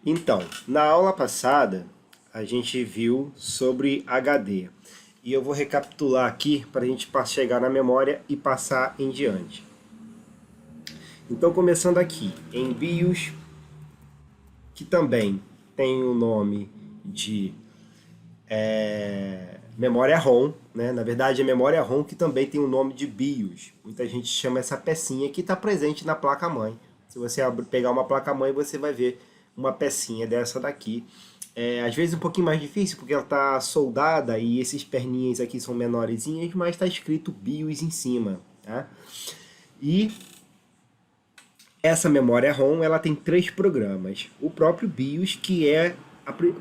Então, na aula passada, a gente viu sobre HD. E eu vou recapitular aqui para a gente chegar na memória e passar em diante. Então, começando aqui, em BIOS, que também tem o nome de memória ROM, né? Na verdade, é memória ROM que também tem o nome de BIOS. Muita gente chama essa pecinha que está presente na placa-mãe. Se você pegar uma placa-mãe, você vai ver uma pecinha dessa daqui. Às vezes um pouquinho mais difícil, porque ela está soldada e esses perninhas aqui são menorzinhas, mas está escrito BIOS em cima. Tá? E essa memória ROM ela tem 3 programas. O próprio BIOS, que é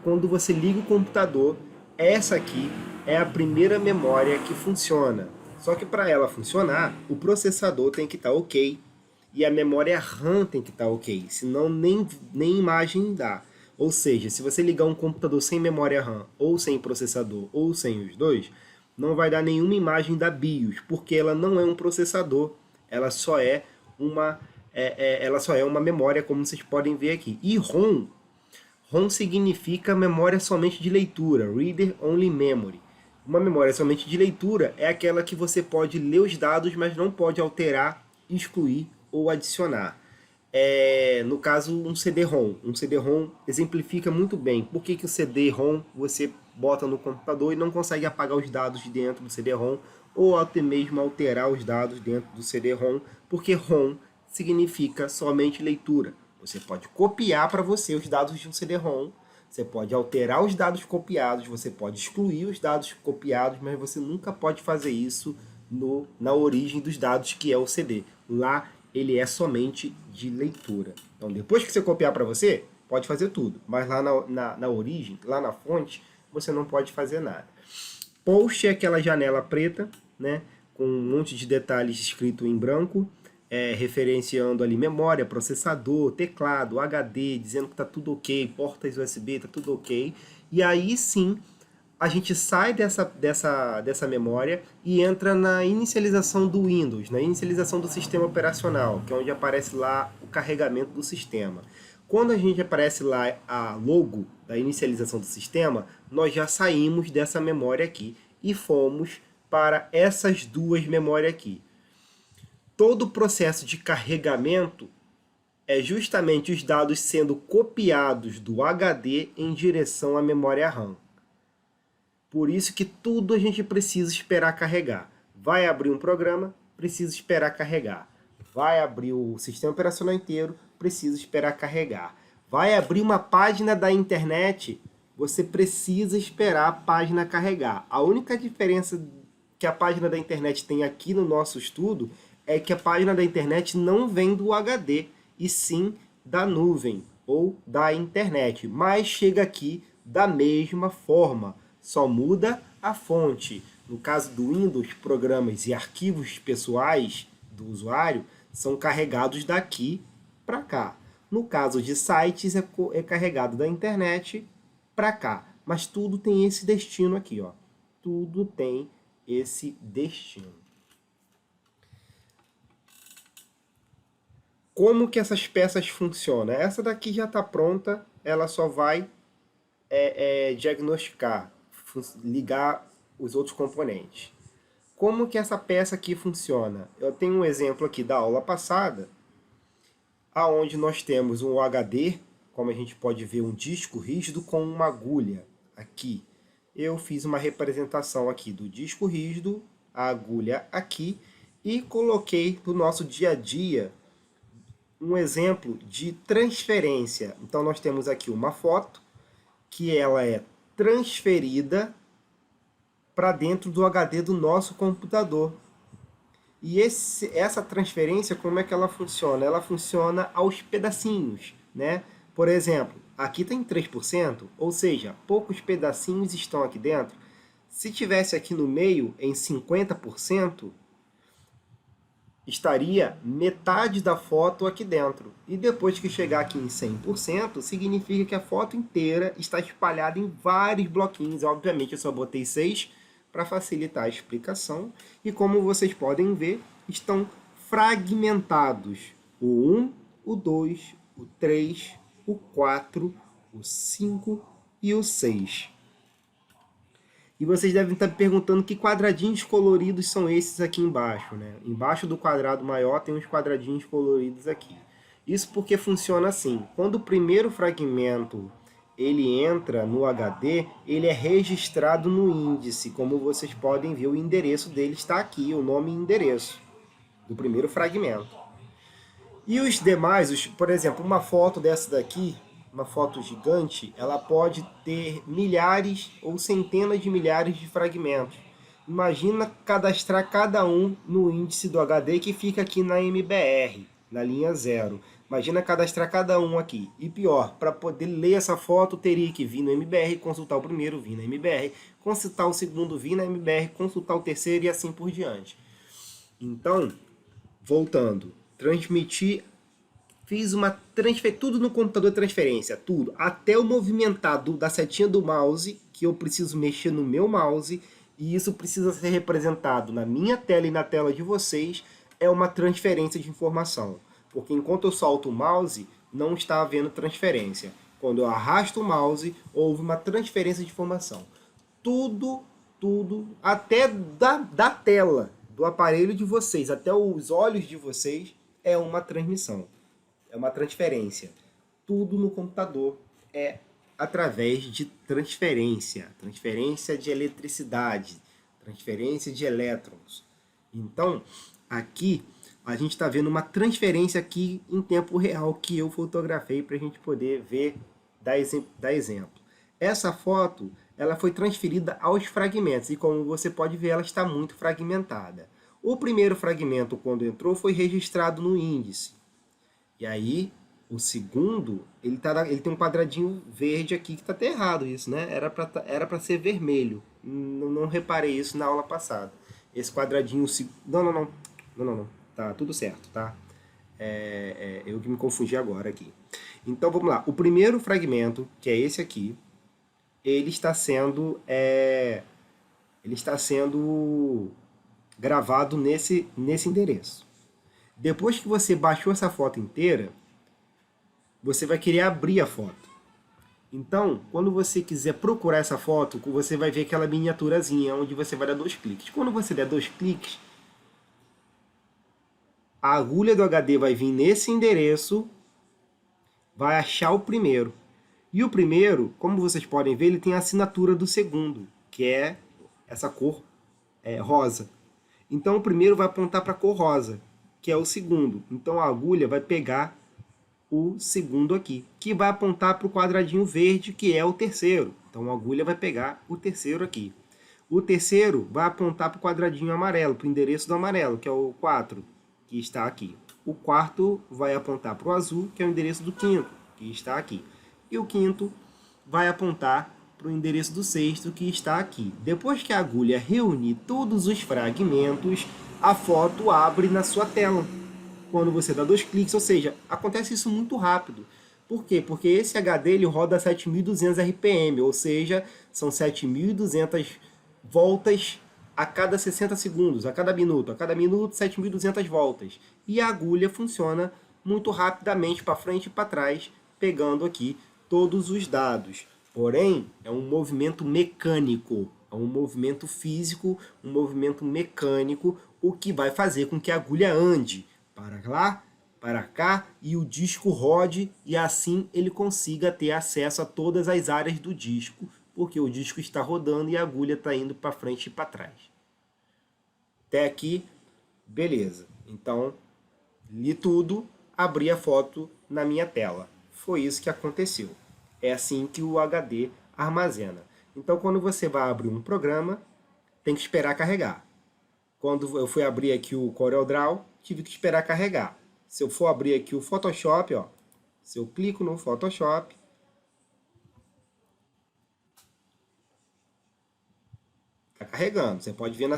quando você liga o computador, essa aqui é a primeira memória que funciona. Só que para ela funcionar, o processador tem que estar ok e a memória RAM tem que estar ok, senão nem imagem dá. Ou seja, se você ligar um computador sem memória RAM, ou sem processador, ou sem os dois, não vai dar nenhuma imagem da BIOS, porque ela não é um processador, ela só é uma memória, como vocês podem ver aqui. E ROM significa memória somente de leitura, Reader Only Memory. Uma memória somente de leitura é aquela que você pode ler os dados, mas não pode alterar, excluir ou adicionar. No caso, um CD-ROM. Um CD-ROM exemplifica muito bem por que o CD-ROM você bota no computador e não consegue apagar os dados de dentro do CD-ROM ou até mesmo alterar os dados dentro do CD-ROM, porque ROM significa somente leitura. Você pode copiar para você os dados de um CD-ROM, você pode alterar os dados copiados, você pode excluir os dados copiados, mas você nunca pode fazer isso na origem dos dados, que é o CD. Lá ele é somente de leitura. Então, depois que você copiar para você, pode fazer tudo. Mas lá na origem, lá na fonte, você não pode fazer nada. Post é aquela janela preta, né, com um monte de detalhes escrito em branco, referenciando ali memória, processador, teclado, HD, dizendo que está tudo ok, portas USB, está tudo ok. E aí sim, a gente sai dessa memória e entra na inicialização do Windows, na inicialização do sistema operacional, que é onde aparece lá o carregamento do sistema. Quando a gente aparece lá a logo da inicialização do sistema, nós já saímos dessa memória aqui e fomos para essas duas memórias aqui. Todo o processo de carregamento é justamente os dados sendo copiados do HD em direção à memória RAM. Por isso que tudo a gente precisa esperar carregar. Vai abrir um programa, precisa esperar carregar. Vai abrir o sistema operacional inteiro, precisa esperar carregar. Vai abrir uma página da internet, você precisa esperar a página carregar. A única diferença que a página da internet tem aqui no nosso estudo é que a página da internet não vem do HD, e sim da nuvem ou da internet, mas chega aqui da mesma forma. Só muda a fonte. No caso do Windows, programas e arquivos pessoais do usuário são carregados daqui para cá. No caso de sites, é carregado da internet para cá. Mas tudo tem esse destino aqui, ó. Tudo tem esse destino. Como que essas peças funcionam? Essa daqui já está pronta, ela só vai diagnosticar, ligar os outros componentes. Como que essa peça aqui funciona? Eu tenho um exemplo aqui da aula passada, aonde nós temos um HD, como a gente pode ver, um disco rígido com uma agulha aqui. Eu fiz uma representação aqui do disco rígido, a agulha aqui, e coloquei no nosso dia a dia um exemplo de transferência. Então nós temos aqui uma foto, que ela é transferida para dentro do HD do nosso computador. E essa transferência, como é que ela funciona? Ela funciona aos pedacinhos, né? Por exemplo, aqui tem 3%, ou seja, poucos pedacinhos estão aqui dentro. Se tivesse aqui no meio, em 50%, estaria metade da foto aqui dentro. E depois que chegar aqui em 100%, significa que a foto inteira está espalhada em vários bloquinhos. Obviamente eu só botei 6 para facilitar a explicação. E como vocês podem ver, estão fragmentados. O 1, o 2, o 3, o 4, o 5 e o 6. E vocês devem estar me perguntando que quadradinhos coloridos são esses aqui embaixo, né? Embaixo do quadrado maior tem uns quadradinhos coloridos aqui. Isso porque funciona assim. Quando o primeiro fragmento ele entra no HD, ele é registrado no índice. Como vocês podem ver, o endereço dele está aqui, o nome e endereço do primeiro fragmento. E os demais, por exemplo, uma foto dessa daqui, uma foto gigante, ela pode ter milhares ou centenas de milhares de fragmentos. Imagina cadastrar cada um no índice do HD que fica aqui na MBR, na linha 0. Imagina cadastrar cada um aqui. E pior, para poder ler essa foto, teria que vir no MBR, consultar o primeiro, vir na MBR, consultar o segundo, vir na MBR, consultar o terceiro e assim por diante. Então, voltando, transmitir, fiz uma transferência, tudo no computador, transferência, tudo, até o movimentado da setinha do mouse, que eu preciso mexer no meu mouse, e isso precisa ser representado na minha tela e na tela de vocês, é uma transferência de informação. Porque enquanto eu solto o mouse, não está havendo transferência. Quando eu arrasto o mouse, houve uma transferência de informação. Tudo, até da tela, do aparelho de vocês, até os olhos de vocês, é uma transmissão. É uma transferência. Tudo no computador é através de transferência. Transferência de eletricidade. Transferência de elétrons. Então, aqui, a gente está vendo uma transferência aqui em tempo real que eu fotografei para a gente poder ver, dar exemplo. Essa foto, ela foi transferida aos fragmentos. E como você pode ver, ela está muito fragmentada. O primeiro fragmento, quando entrou, foi registrado no índice. E aí, o segundo, ele tem um quadradinho verde aqui que está até errado isso, né? Era para ser vermelho. Não reparei isso na aula passada. Esse quadradinho... Não. Tá tudo certo, tá? Eu que me confundi agora aqui. Então, vamos lá. O primeiro fragmento, que é esse aqui, ele está sendo gravado nesse endereço. Depois que você baixou essa foto inteira, você vai querer abrir a foto. Então, quando você quiser procurar essa foto, você vai ver aquela miniaturazinha onde você vai dar 2 cliques. Quando você der 2 cliques, a agulha do HD vai vir nesse endereço, vai achar o primeiro. E o primeiro, como vocês podem ver, ele tem a assinatura do segundo, que é essa cor rosa. Então o primeiro vai apontar para a cor rosa, que é o segundo. Então a agulha vai pegar o segundo aqui, que vai apontar para o quadradinho verde, que é o terceiro. Então a agulha vai pegar o terceiro aqui. O terceiro vai apontar para o quadradinho amarelo, para o endereço do amarelo, que é o 4, que está aqui. O quarto vai apontar para o azul, que é o endereço do quinto, que está aqui. E o quinto vai apontar para o endereço do sexto, que está aqui. Depois que a agulha reunir todos os fragmentos, a foto abre na sua tela. Quando você dá 2 cliques, ou seja, acontece isso muito rápido. Por quê? Porque esse HD ele roda 7.200 RPM, ou seja, são 7.200 voltas a cada 60 segundos, a cada minuto 7.200 voltas. E a agulha funciona muito rapidamente para frente e para trás, pegando aqui todos os dados. Porém, é um movimento mecânico, é um movimento físico, um movimento mecânico, o que vai fazer com que a agulha ande para lá, para cá, e o disco rode, e assim ele consiga ter acesso a todas as áreas do disco, porque o disco está rodando e a agulha está indo para frente e para trás. Até aqui, beleza. Então, li tudo, abri a foto na minha tela. Foi isso que aconteceu. É assim que o HD armazena. Então, quando você vai abrir um programa, tem que esperar carregar. Quando eu fui abrir aqui o CorelDRAW, tive que esperar carregar. Se eu for abrir aqui o Photoshop, ó, se eu clico no Photoshop, tá carregando. Você pode ver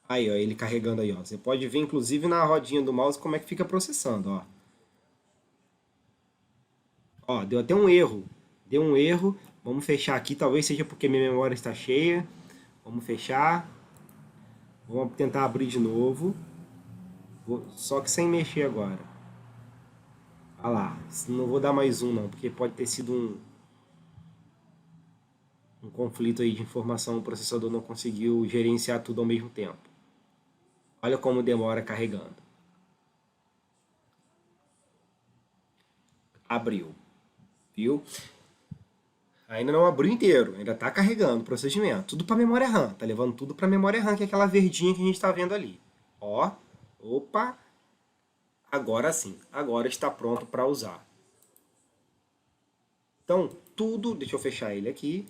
Aí, ó, ele carregando aí, ó. Você pode ver, inclusive, na rodinha do mouse como é que fica processando, ó. Ó, deu até um erro. Deu um erro. Vamos fechar aqui, talvez seja porque minha memória está cheia. Vamos fechar. Vamos tentar abrir de novo. Só que sem mexer agora. Ah lá, não vou dar mais um não, porque pode ter sido um conflito aí de informação, o processador não conseguiu gerenciar tudo ao mesmo tempo. Olha como demora carregando. Abriu, viu? Ainda não abriu inteiro, ainda está carregando o procedimento. Tudo para memória RAM, tá levando tudo para memória RAM, que é aquela verdinha que a gente está vendo ali. Ó, opa, agora sim, agora está pronto para usar. Então, tudo, deixa eu fechar ele aqui.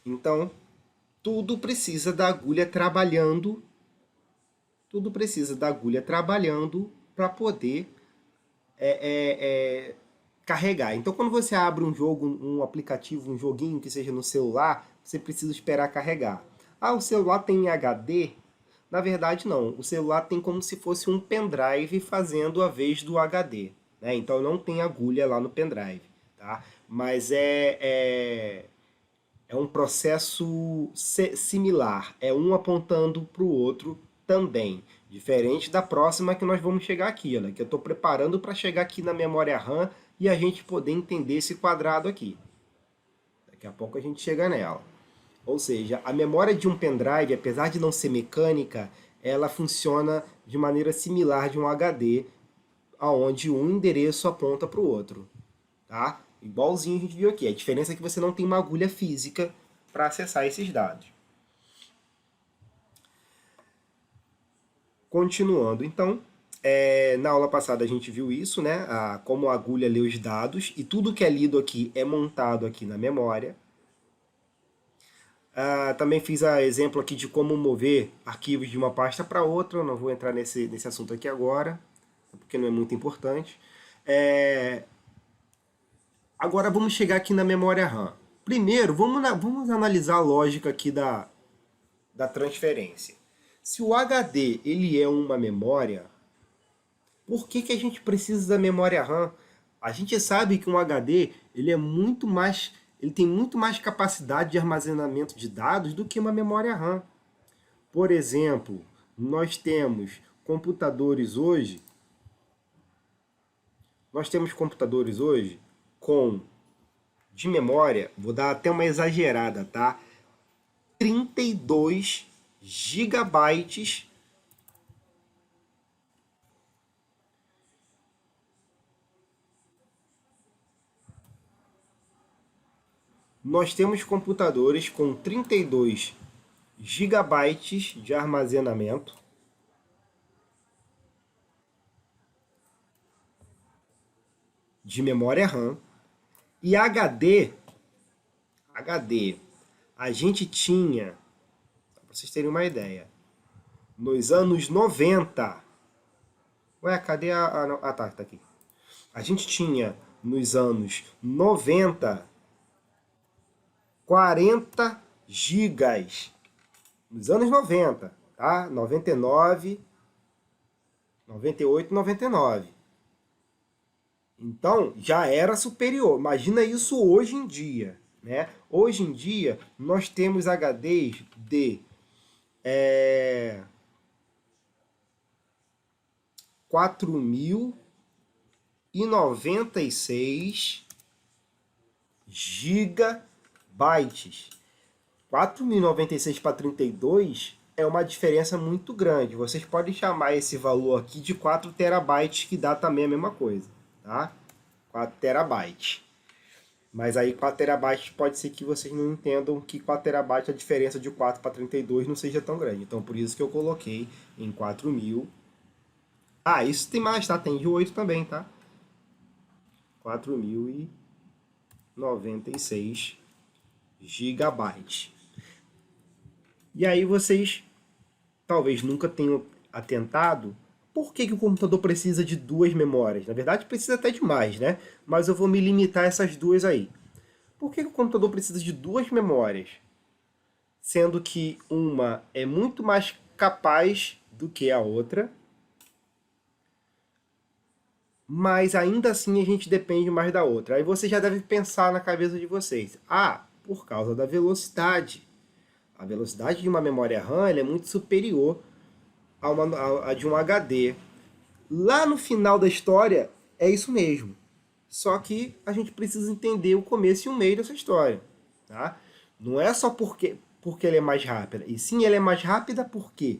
Então, tudo precisa da agulha trabalhando, tudo precisa da agulha trabalhando para poder carregar. Então, quando você abre um jogo, um aplicativo, um joguinho que seja no celular, você precisa esperar carregar. Ah, o celular tem HD? Na verdade, não. O celular tem como se fosse um pendrive fazendo a vez do HD. Né? Então, não tem agulha lá no pendrive. Tá? Mas é um processo similar. É um apontando para o outro também. Diferente da próxima que nós vamos chegar aqui, né? Que eu estou preparando para chegar aqui na memória RAM e a gente poder entender esse quadrado aqui. Daqui a pouco a gente chega nela. Ou seja, a memória de um pendrive, apesar de não ser mecânica, ela funciona de maneira similar de um HD, aonde um endereço aponta para o outro. Tá? Igualzinho a gente viu aqui. A diferença é que você não tem uma agulha física para acessar esses dados. Continuando, então, na aula passada a gente viu isso, né? Como a agulha lê os dados e tudo que é lido aqui é montado aqui na memória. Também fiz exemplo aqui de como mover arquivos de uma pasta para outra. Não vou entrar nesse assunto aqui agora, porque não é muito importante. Agora vamos chegar aqui na memória RAM. Primeiro, vamos analisar a lógica aqui da transferência. Se o HD ele é uma memória, por que a gente precisa da memória RAM? A gente sabe que um HD ele tem muito mais capacidade de armazenamento de dados do que uma memória RAM. Por exemplo, nós temos computadores hoje com de memória, vou dar até uma exagerada, tá? 32 gigabytes nós temos computadores com 32 gigabytes de armazenamento de memória RAM e HD, a gente tinha, para vocês terem uma ideia, nos anos 90, ué, cadê tá aqui. A gente tinha nos anos 90 40 gigas. Nos anos 90, tá? 99, 98, 99. Então, já era superior. Imagina isso hoje em dia, né? Hoje em dia, nós temos HDs de 4.096 gigabytes. 4.096 para 32 é uma diferença muito grande. Vocês podem chamar esse valor aqui de 4 terabytes, que dá também a mesma coisa, tá? 4 terabytes. Mas aí 4 terabytes pode ser que vocês não entendam que 4 terabytes a diferença de 4 para 32 não seja tão grande. Então por isso que eu coloquei em 4.000. Ah, isso tem mais, tá? Tem de 8 também, tá? 4.096 gigabytes. E aí vocês talvez nunca tenham atentado por que o computador precisa de duas memórias. Na verdade, precisa até de mais, né? Mas eu vou me limitar a essas duas aí. Por que o computador precisa de duas memórias? Sendo que uma é muito mais capaz do que a outra, mas ainda assim a gente depende mais da outra. Aí você já deve pensar na cabeça de vocês. Ah, por causa da velocidade. A velocidade de uma memória RAM ela é muito superior a de um HD. Lá no final da história, é isso mesmo. Só que a gente precisa entender o começo e o meio dessa história. Tá? Não é só porque ela é mais rápida. E sim, ela é mais rápida por quê?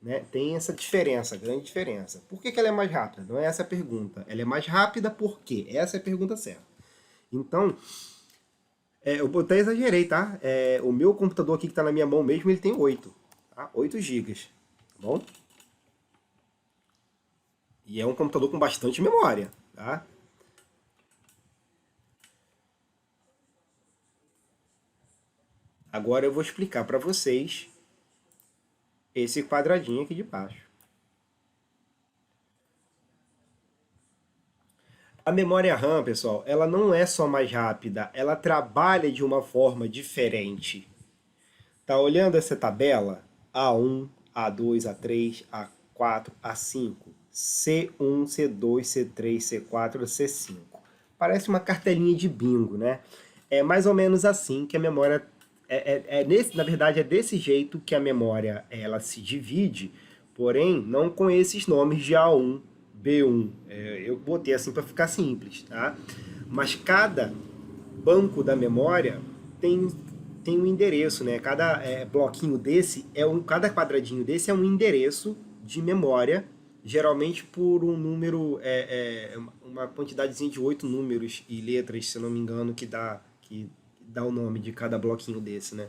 Né? Tem essa diferença, grande diferença. Por que ela é mais rápida? Não é essa a pergunta. Ela é mais rápida por quê? Essa é a pergunta certa. Então, eu até exagerei, tá? O meu computador aqui que está na minha mão mesmo, ele tem 8. Tá? 8 GB. Tá bom? E é um computador com bastante memória. Tá? Agora eu vou explicar para vocês esse quadradinho aqui de baixo. A memória RAM, pessoal, ela não é só mais rápida, ela trabalha de uma forma diferente. Tá olhando essa tabela? A1, A2, A3, A4, A5, C1, C2, C3, C4, C5. Parece uma cartelinha de bingo, né? É mais ou menos assim que a memória na verdade é desse jeito que a memória ela se divide, porém não com esses nomes de A1, B1. Eu botei assim para ficar simples, tá? Mas cada banco da memória tem um endereço, né? Cada bloquinho desse cada quadradinho desse é um endereço de memória, geralmente por um número, uma quantidadezinha de 8 números e letras, se eu não me engano, que dá o nome de cada bloquinho desse, né?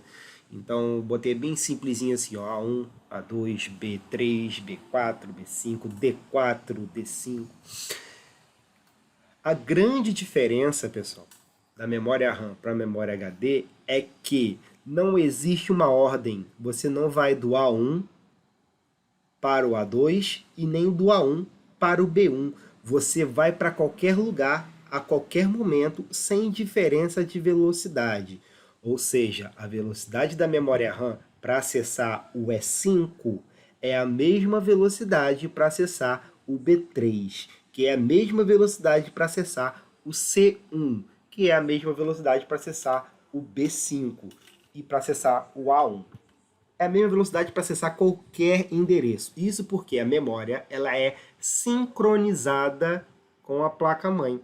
Então, botei bem simplesinho assim, ó, A1, A2, B3, B4, B5, D4, D5. A grande diferença, pessoal, da memória RAM para a memória HD é que não existe uma ordem. Você não vai do A1 para o A2 e nem do A1 para o B1. Você vai para qualquer lugar, a qualquer momento, sem diferença de velocidade. Ou seja, a velocidade da memória RAM para acessar o E5 é a mesma velocidade para acessar o B3, que é a mesma velocidade para acessar o C1, que é a mesma velocidade para acessar o B5 e para acessar o A1. É a mesma velocidade para acessar qualquer endereço. Isso porque a memória ela é sincronizada com a placa-mãe.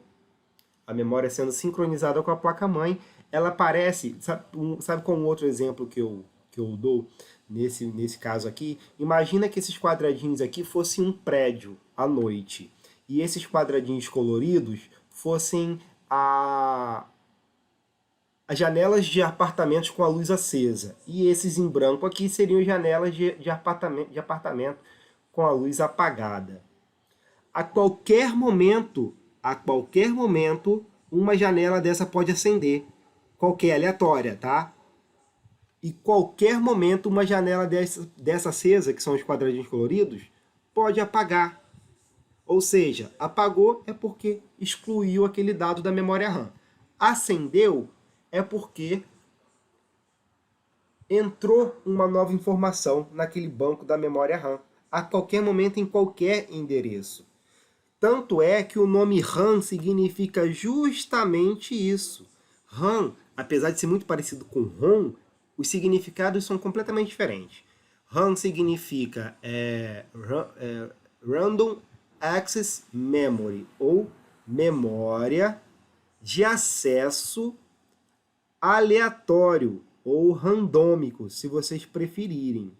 A memória sendo sincronizada com a placa-mãe, ela parece... Sabe qual um outro exemplo que eu dou nesse caso aqui? Imagina que esses quadradinhos aqui fossem um prédio à noite. E esses quadradinhos coloridos fossem as janelas de apartamentos com a luz acesa. E esses em branco aqui seriam janelas de apartamento com a luz apagada. A qualquer momento, uma janela dessa pode acender. Qualquer, aleatória, tá? E qualquer momento, uma janela dessa acesa, que são os quadradinhos coloridos, pode apagar. Ou seja, apagou é porque excluiu aquele dado da memória RAM. Acendeu é porque entrou uma nova informação naquele banco da memória RAM, a qualquer momento, em qualquer endereço. Tanto é que o nome RAM significa justamente isso. RAM, apesar de ser muito parecido com ROM, os significados são completamente diferentes. RAM significa Random Access Memory, ou memória de acesso aleatório, ou randômico, se vocês preferirem.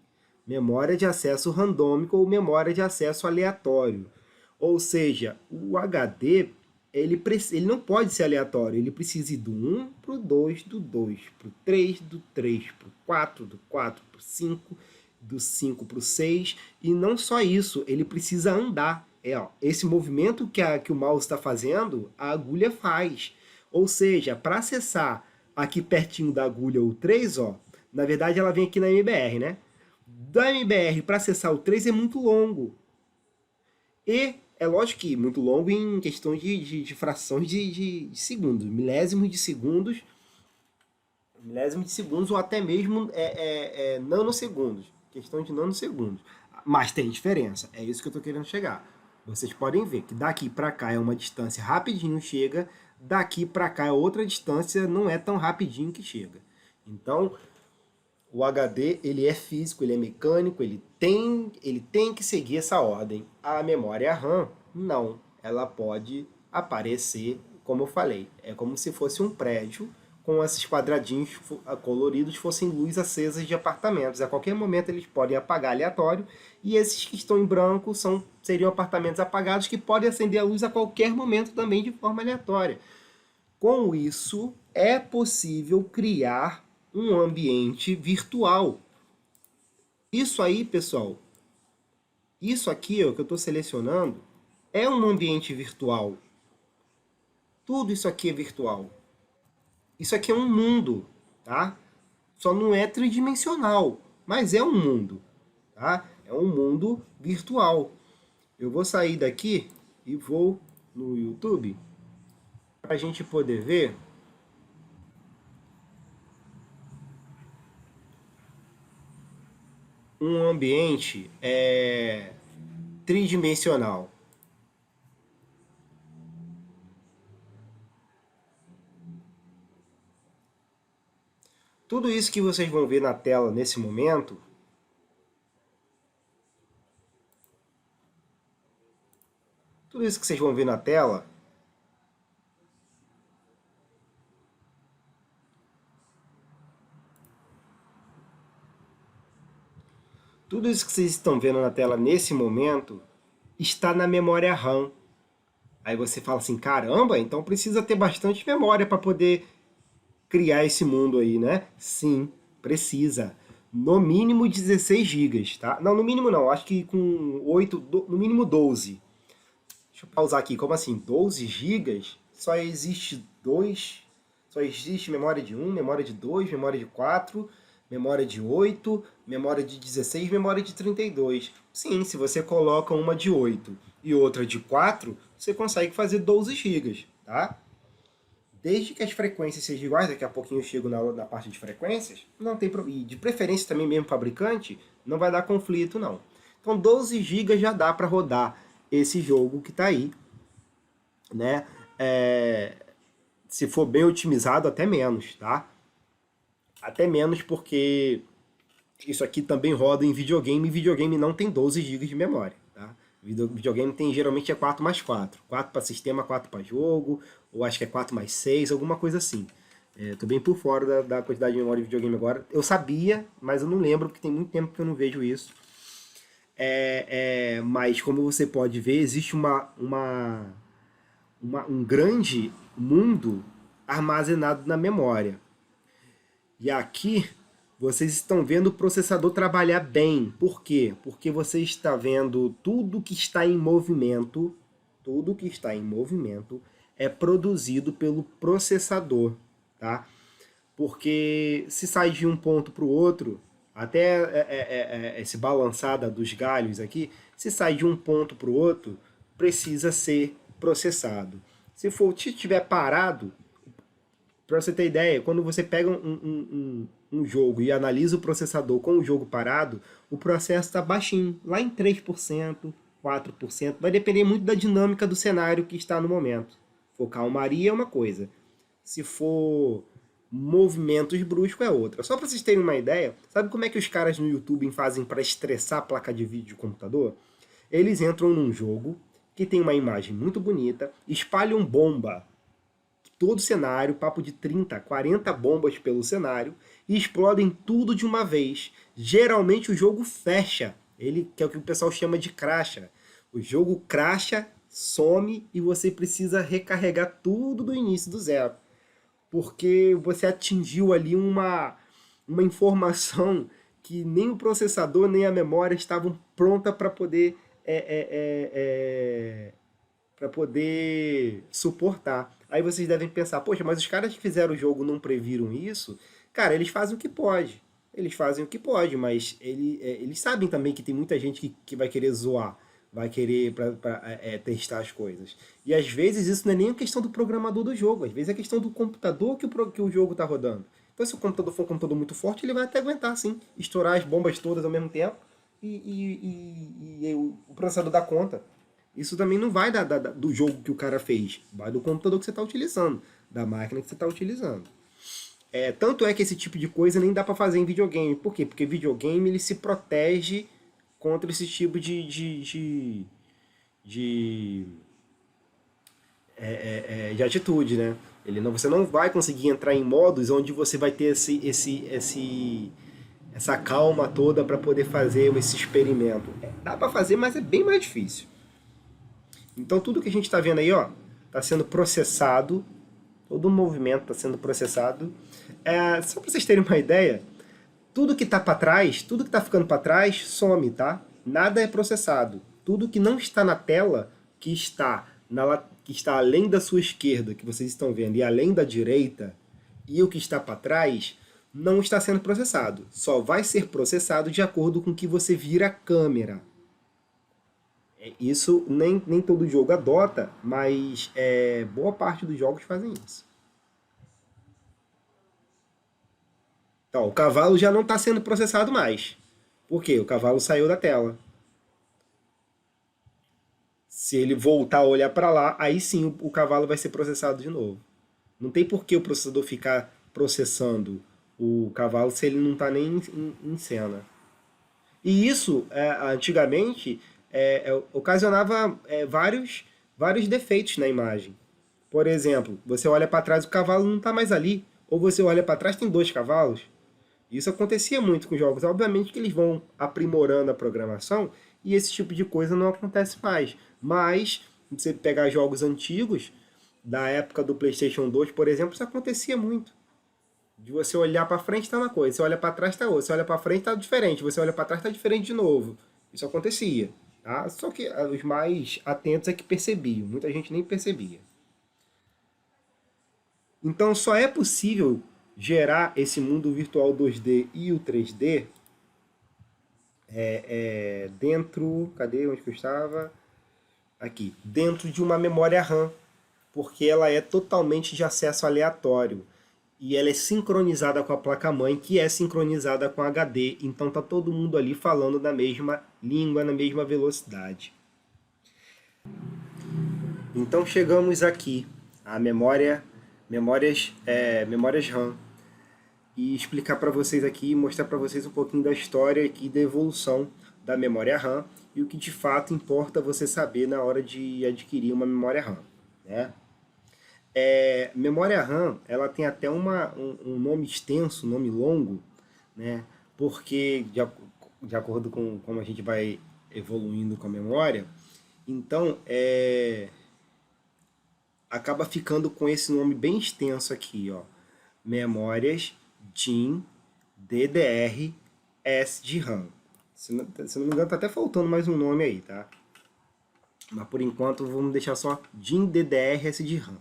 Memória de acesso randômico ou memória de acesso aleatório. Ou seja, o HD ele não pode ser aleatório, ele precisa ir do 1 para o 2, do 2 para o 3, do 3 para o 4, do 4 para o 5, do 5 para o 6, e não só isso, ele precisa andar. Esse movimento que o mouse está fazendo, a agulha faz. Ou seja, para acessar aqui pertinho da agulha o 3, na verdade ela vem aqui na MBR, né? Da MBR para acessar o 3 é muito longo. E é lógico que muito longo em questão de frações de segundos, milésimos de segundos ou até mesmo nanosegundos, questão de nanosegundos. Mas tem diferença, é isso que eu estou querendo chegar. Vocês podem ver que daqui para cá é uma distância rapidinho chega, daqui para cá é outra distância, não é tão rapidinho que chega. Então, O HD, ele é físico, ele é mecânico, ele tem que seguir essa ordem. A memória RAM, não. Ela pode aparecer, como eu falei, é como se fosse um prédio com esses quadradinhos coloridos fossem luzes acesas de apartamentos. A qualquer momento eles podem apagar aleatório e esses que estão em branco seriam apartamentos apagados que podem acender a luz a qualquer momento também de forma aleatória. Com isso, é possível criar um ambiente virtual. Isso aí, pessoal, isso aqui ó, que eu estou selecionando é um ambiente virtual. Tudo isso aqui é virtual. Isso aqui é um mundo, tá? Só não é tridimensional, mas é um mundo, tá? É um mundo virtual. Eu vou sair daqui e vou no YouTube para a gente poder ver um ambiente tridimensional. Tudo isso que vocês vão ver na tela nesse momento tudo isso que vocês vão ver na tela tudo isso que vocês estão vendo na tela nesse momento está na memória RAM. Aí você fala assim, caramba, então precisa ter bastante memória para poder criar esse mundo aí, né? Sim, precisa. No mínimo 16 gigas, tá? Não, no mínimo não, acho que com 8, no mínimo 12. Deixa eu pausar aqui, como assim? 12 gigas? Só existe memória de 1, memória de 2, memória de 4, memória de 8, memória de 16, memória de 32. Sim, se você coloca uma de 8 e outra de 4, você consegue fazer 12 gigas, tá? Desde que as frequências sejam iguais, daqui a pouquinho eu chego na parte de frequências, não tem problema. E de preferência também mesmo fabricante, não vai dar conflito não. Então 12 GB já dá para rodar esse jogo que está aí, né? Se for bem otimizado, até menos, tá? Até menos porque isso aqui também roda em videogame, e videogame não tem 12 GB de memória, tá? Videogame tem geralmente é 4 mais 4. 4 para sistema, 4 para jogo, ou acho que é 4 mais 6, alguma coisa assim. Tô bem por fora da quantidade de memória de videogame agora. Eu sabia, mas eu não lembro, porque tem muito tempo que eu não vejo isso. Mas como você pode ver, existe um grande mundo armazenado na memória. E aqui vocês estão vendo o processador trabalhar bem. Por quê? Porque você está vendo tudo que está em movimento, tudo que está em movimento é produzido pelo processador, tá? Porque se sai de um ponto para o outro, até esse balançada dos galhos aqui, se sai de um ponto para o outro, precisa ser processado. Se estiver parado, para você ter ideia, quando você pega um jogo e analisa o processador com o jogo parado, o processo está baixinho, lá em 3%, 4%, vai depender muito da dinâmica do cenário que está no momento. Se for calmaria é uma coisa, se for movimentos bruscos é outra. Só para vocês terem uma ideia, sabe como é que os caras no YouTube fazem para estressar a placa de vídeo do computador? Eles entram num jogo que tem uma imagem muito bonita, espalham bomba todo o cenário, papo de 30, 40 bombas pelo cenário, e explodem tudo de uma vez. Geralmente o jogo fecha, ele que é o que o pessoal chama de cracha. O jogo cracha, some e você precisa recarregar tudo do início do zero. Porque você atingiu ali uma informação que nem o processador nem a memória estavam pronta para poder para poder suportar. Aí vocês devem pensar, poxa, mas os caras que fizeram o jogo não previram isso? Cara, eles fazem o que pode. Eles fazem o que pode, mas eles sabem também que tem muita gente que vai querer zoar, vai querer testar as coisas. E às vezes isso não é nem a questão do programador do jogo, às vezes é a questão do computador que o jogo está rodando. Então se o computador for um computador muito forte, ele vai até aguentar, sim, estourar as bombas todas ao mesmo tempo e o processador dá conta. Isso também não vai do jogo que o cara fez, vai do computador que você está utilizando, da máquina que você está utilizando. Tanto é que esse tipo de coisa nem dá para fazer em videogame. Por quê? Porque videogame ele se protege contra esse tipo de, de atitude, né? Você não vai conseguir entrar em modos onde você vai ter essa calma toda para poder fazer esse experimento. Dá para fazer, mas é bem mais difícil. Então tudo que a gente está vendo aí, ó, está sendo processado, todo o movimento está sendo processado. Só para vocês terem uma ideia, tudo que está para trás, tudo que está ficando para trás, some, tá? Nada é processado. Tudo que não está na tela, que está além da sua esquerda, que vocês estão vendo, e além da direita, e o que está para trás, não está sendo processado. Só vai ser processado de acordo com o que você vira a câmera. Isso nem todo jogo adota, mas boa parte dos jogos fazem isso. Então, o cavalo já não está sendo processado mais. Por quê? O cavalo saiu da tela. Se ele voltar a olhar para lá, aí sim o cavalo vai ser processado de novo. Não tem por que o processador ficar processando o cavalo se ele não está nem em cena. E isso, antigamente, ocasionava vários defeitos na imagem. Por exemplo, você olha para trás, o cavalo não está mais ali. Ou você olha para trás, tem dois cavalos. Isso acontecia muito com jogos. Obviamente que eles vão aprimorando a programação e esse tipo de coisa não acontece mais. Mas, se você pegar jogos antigos, da época do PlayStation 2, por exemplo, isso acontecia muito. De você olhar para frente está uma coisa, você olha para trás está outra, você olha para frente está diferente, você olha para trás está diferente de novo. Isso acontecia. Tá? Só que os mais atentos é que percebiam, muita gente nem percebia. Então só é possível gerar esse mundo virtual 2D e o 3D dentro. Cadê onde que eu estava? Aqui. Dentro de uma memória RAM. Porque ela é totalmente de acesso aleatório. E ela é sincronizada com a placa-mãe, que é sincronizada com HD. Então tá todo mundo ali falando na mesma língua, na mesma velocidade. Então chegamos aqui a memórias RAM. E explicar para vocês aqui, mostrar para vocês um pouquinho da história aqui da evolução da memória RAM e o que de fato importa você saber na hora de adquirir uma memória RAM, né? Memória RAM, ela tem até um nome extenso, um nome longo, né? Porque de acordo com como a gente vai evoluindo com a memória, então acaba ficando com esse nome bem extenso aqui, ó. Memórias DIMM DDR SDRAM. Se não me engano, tá até faltando mais um nome aí, tá? Mas por enquanto vamos deixar só DIMM DDR SDRAM.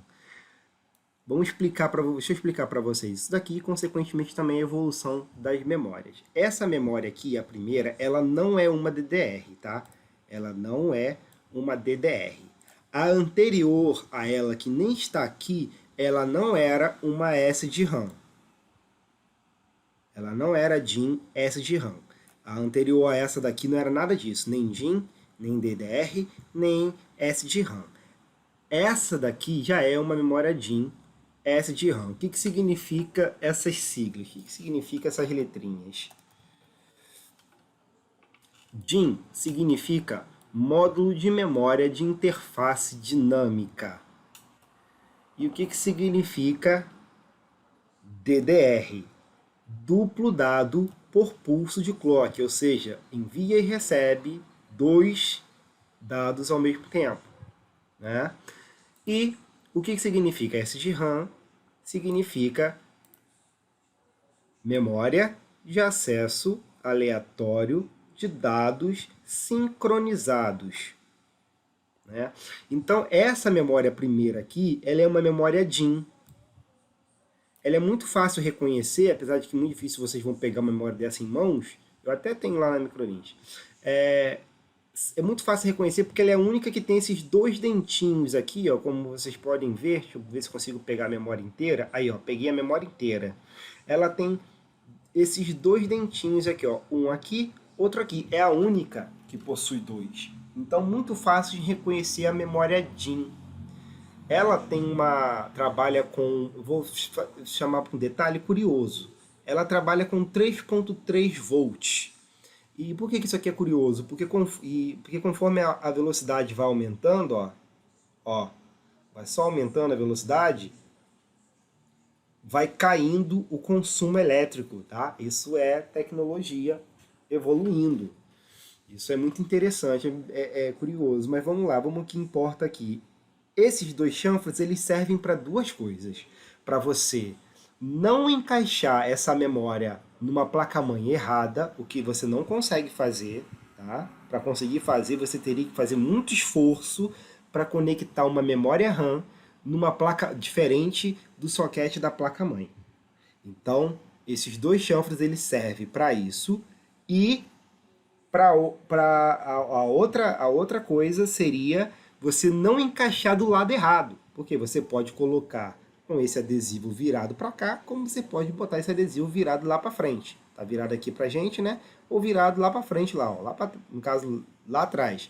Deixa eu explicar para vocês. Isso daqui, consequentemente, também é a evolução das memórias. Essa memória aqui, a primeira, ela não é uma DDR, tá? Ela não é uma DDR. A anterior a ela, que nem está aqui, ela não era uma SDRAM. Ela não era DIMM SDRAM. A anterior a essa daqui não era nada disso, nem DIMM, nem DDR, nem SDRAM. Essa daqui já é uma memória DIMM SDRAM. O que significa essas siglas? O que significa essas letrinhas? DIMM significa módulo de memória de interface dinâmica. E o que significa DDR? Duplo dado por pulso de clock, ou seja, envia e recebe dois dados ao mesmo tempo, né? E o que significa SDRAM? Significa memória de acesso aleatório de dados sincronizados, né? Então, essa memória primeira aqui, ela é uma memória DIMM. Ela é muito fácil reconhecer, apesar de que é muito difícil vocês vão pegar uma memória dessa em mãos. Eu até tenho lá na Microlinks. É muito fácil reconhecer porque ela é a única que tem esses dois dentinhos aqui, ó, como vocês podem ver. Deixa eu ver se consigo pegar a memória inteira. Aí, ó, peguei a memória inteira. Ela tem esses dois dentinhos aqui, ó, um aqui, outro aqui. É a única que possui dois. Então, muito fácil de reconhecer a memória DIMM. ela trabalha com, vou chamar para um detalhe curioso, ela trabalha com 3,3 volts. E por que isso aqui é curioso? Porque conforme a velocidade vai aumentando, ó, vai só aumentando a velocidade, vai caindo o consumo elétrico, tá? Isso é tecnologia evoluindo. Isso é muito interessante, é curioso, mas vamos lá, vamos ao que importa aqui. Esses dois chanfres, eles servem para duas coisas. Para você não encaixar essa memória numa placa-mãe errada, o que você não consegue fazer, tá? Para conseguir fazer, você teria que fazer muito esforço para conectar uma memória RAM numa placa diferente do socket da placa-mãe. Então, esses dois chanfres eles servem para isso e a outra coisa seria você não encaixar do lado errado, porque você pode colocar com esse adesivo virado para cá, como você pode botar esse adesivo virado lá para frente. Tá virado aqui pra gente, né? Ou virado lá para frente lá, ó, no caso lá atrás.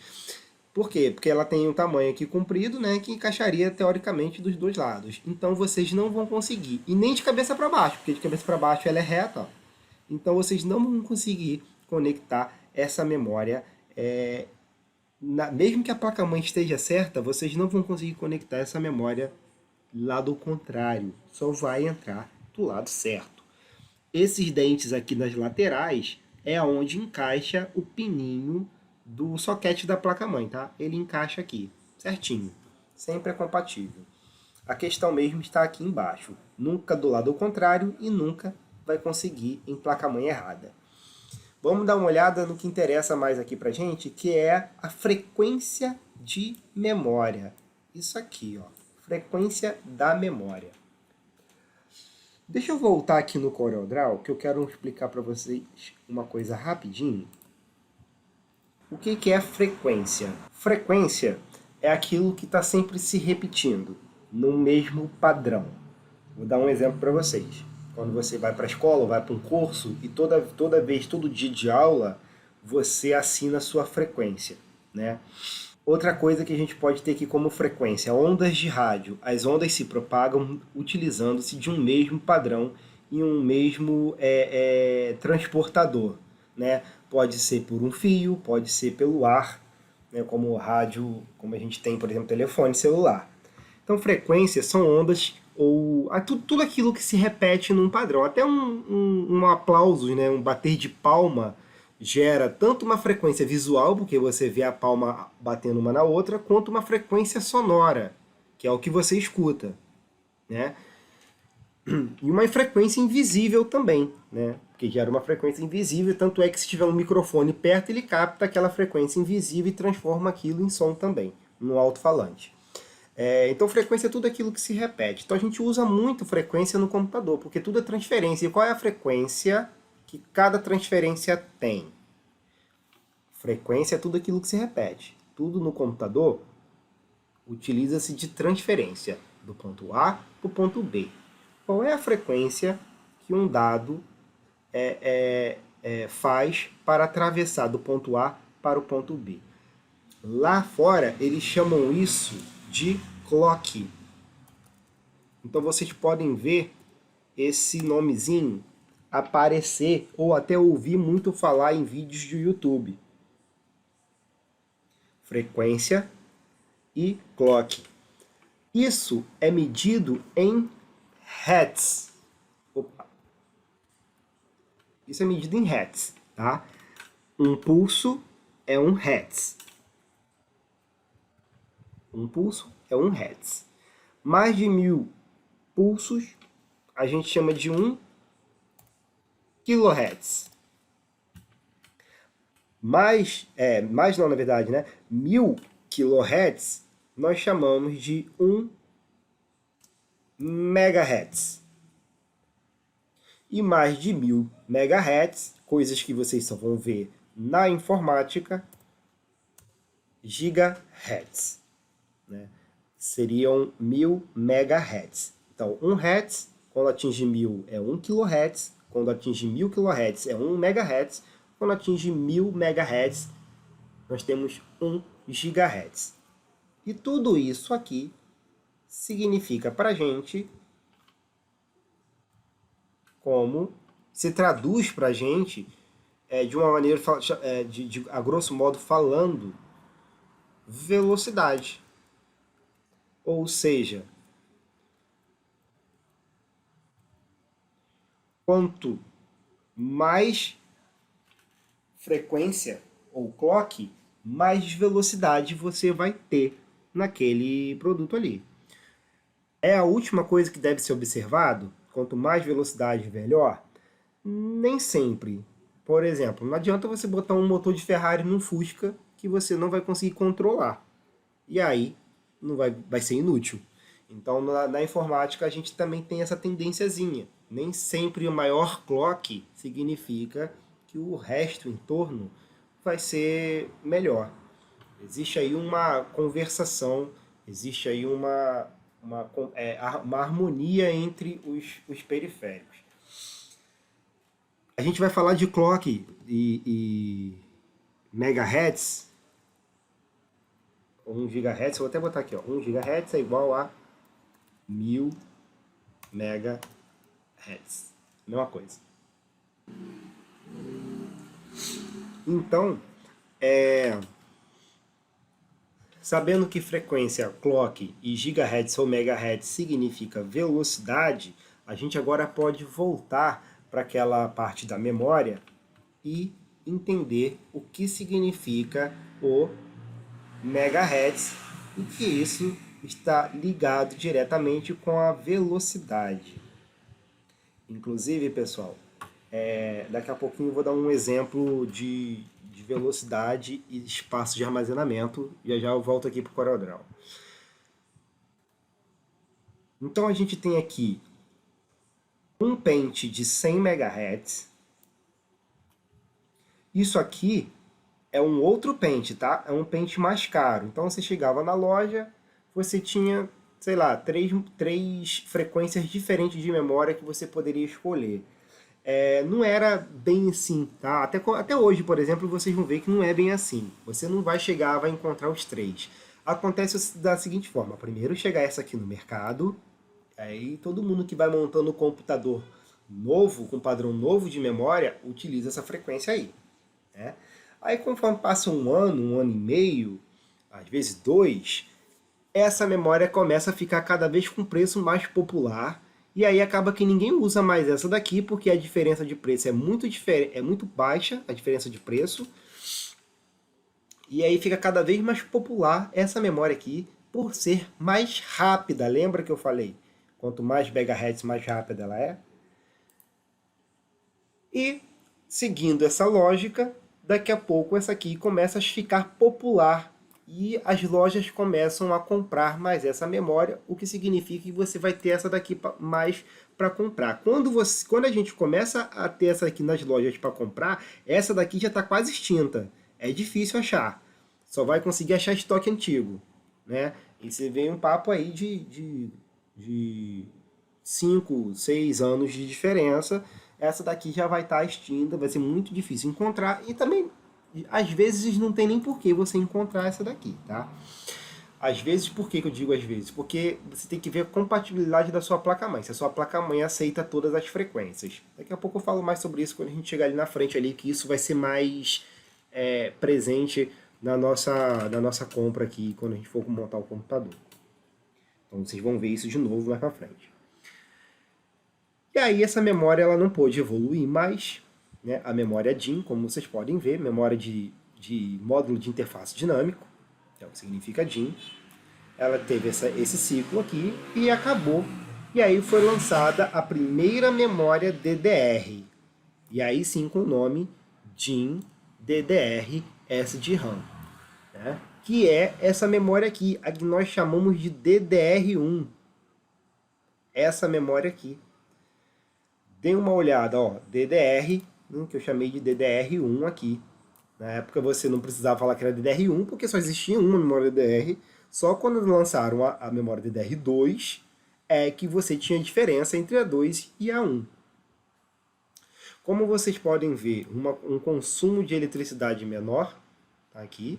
Por quê? Porque ela tem um tamanho aqui comprido, né, que encaixaria teoricamente dos dois lados. Então vocês não vão conseguir, e nem de cabeça para baixo, porque de cabeça para baixo ela é reta, ó. Então vocês não vão conseguir conectar essa memória. Mesmo que a placa-mãe esteja certa, vocês não vão conseguir conectar essa memória lado contrário. Só vai entrar do lado certo. Esses dentes aqui nas laterais é onde encaixa o pininho do socket da placa-mãe, tá? Ele encaixa aqui, certinho. Sempre é compatível. A questão mesmo está aqui embaixo. Nunca do lado contrário e nunca vai conseguir em placa-mãe errada. Vamos dar uma olhada no que interessa mais aqui pra gente, que é a frequência de memória. Isso aqui, ó, frequência da memória. Deixa eu voltar aqui no CorelDRAW, que eu quero explicar para vocês uma coisa rapidinho. O que é frequência? Frequência é aquilo que está sempre se repetindo, no mesmo padrão. Vou dar um exemplo para vocês. Quando você vai para a escola, vai para um curso, e toda vez, todo dia de aula, você assina a sua frequência, né? Outra coisa que a gente pode ter aqui como frequência, ondas de rádio. As ondas se propagam utilizando-se de um mesmo padrão e um mesmo transportador, né? Pode ser por um fio, pode ser pelo ar, né? Como rádio, como a gente tem, por exemplo, telefone celular. Então, frequências são ondas ou tudo aquilo que se repete num padrão. Até um aplauso, né? Um bater de palma gera tanto uma frequência visual, porque você vê a palma batendo uma na outra, quanto uma frequência sonora, que é o que você escuta, né? E uma frequência invisível também, né? Porque gera uma frequência invisível, tanto é que se tiver um microfone perto, ele capta aquela frequência invisível e transforma aquilo em som também, no alto-falante. Então frequência é tudo aquilo que se repete. Então a gente usa muito frequência no computador, porque tudo é transferência. E qual é a frequência que cada transferência tem? Frequência é tudo aquilo que se repete. Tudo no computador utiliza-se de transferência do ponto A para o ponto B. Qual é a frequência que um dado faz para atravessar do ponto A para o ponto B? Lá fora, eles chamam isso de clock. Então vocês podem ver esse nomezinho aparecer ou até ouvir muito falar em vídeos do YouTube. Frequência e clock. Isso é medido em hertz. Opa. Isso é medido em hertz, tá? Um pulso é 1 hertz. Um pulso é 1 hertz. Mais de 1000 pulsos a gente chama de 1 kHz. Mais não, na verdade, né? 1000 kHz nós chamamos de 1 MHz. E mais de 1000 MHz, coisas que vocês só vão ver na informática, gigahertz, né? Seriam 1000 MHz. Então, 1 Hz, quando atinge 1000 é 1 kHz, quando atinge 1000 kHz é 1 MHz, quando atinge 1000 MHz, nós temos 1 GHz. E tudo isso aqui significa para a gente como se traduz para a gente de uma maneira, a grosso modo falando, velocidade. Ou seja, quanto mais frequência ou clock, mais velocidade você vai ter naquele produto ali. É a última coisa que deve ser observado? Quanto mais velocidade, melhor? Nem sempre. Por exemplo, não adianta você botar um motor de Ferrari num Fusca que você não vai conseguir controlar. E aí vai ser inútil. Então, na informática, a gente também tem essa tendênciazinha. Nem sempre o maior clock significa que o resto em torno vai ser melhor. Existe aí uma conversação, existe aí uma harmonia entre os periféricos. A gente vai falar de clock e megahertz, 1 GHz, vou até botar aqui, ó, 1 GHz é igual a 1000 MHz. Mesma coisa. Então, sabendo que frequência clock e gigahertz ou megahertz significa velocidade, a gente agora pode voltar para aquela parte da memória e entender o que significa o megahertz e que isso está ligado diretamente com a velocidade. Inclusive, pessoal, daqui a pouquinho eu vou dar um exemplo de velocidade e espaço de armazenamento. Já já eu volto aqui para o CorelDRAW. Então a gente tem aqui um pente de 100 MHz. Isso aqui é um outro pente, tá? É um pente mais caro. Então você chegava na loja, você tinha, sei lá, três frequências diferentes de memória que você poderia escolher. Não era bem assim, tá? Até hoje, por exemplo, vocês vão ver que não é bem assim. Você não vai chegar, vai encontrar os três. Acontece da seguinte forma: primeiro chegar essa aqui no mercado, aí todo mundo que vai montando um computador novo, com padrão novo de memória, utiliza essa frequência aí, né? Aí conforme passa um ano e meio, às vezes 2, essa memória começa a ficar cada vez com preço mais popular, e aí acaba que ninguém usa mais essa daqui, porque a diferença de preço é muito baixa, a diferença de preço, e aí fica cada vez mais popular essa memória aqui, por ser mais rápida. Lembra que eu falei? Quanto mais megahertz, mais rápida ela é. E, seguindo essa lógica, daqui a pouco essa aqui começa a ficar popular e as lojas começam a comprar mais essa memória, o que significa que você vai ter essa daqui mais para comprar. Quando a gente começa a ter essa aqui nas lojas para comprar, essa daqui já está quase extinta. É difícil achar. Só vai conseguir achar estoque antigo, né? E você vê um papo aí de 5, 6 anos de diferença. Essa daqui já vai estar extinta, vai ser muito difícil encontrar, e também às vezes não tem nem por que você encontrar essa daqui, tá? Às vezes, por que eu digo às vezes? Porque você tem que ver a compatibilidade da sua placa-mãe, se a sua placa-mãe aceita todas as frequências. Daqui a pouco eu falo mais sobre isso quando a gente chegar ali na frente, ali, que isso vai ser mais presente na nossa compra aqui, quando a gente for montar o computador. Então vocês vão ver isso de novo mais pra frente. E aí essa memória ela não pôde evoluir mais, né? A memória DIMM, como vocês podem ver, memória de módulo de interface dinâmico, é o que significa DIMM. Ela teve esse ciclo aqui e acabou. E aí foi lançada a primeira memória DDR. E aí sim com o nome DIMM DDR SDRAM, né? Que é essa memória aqui, a que nós chamamos de DDR1. Essa memória aqui. Dê uma olhada, ó, DDR, que eu chamei de DDR1 aqui. Na época você não precisava falar que era DDR1, porque só existia uma memória DDR. Só quando lançaram a memória DDR2 é que você tinha diferença entre a 2 e a 1. Como vocês podem ver, um consumo de eletricidade menor, tá aqui.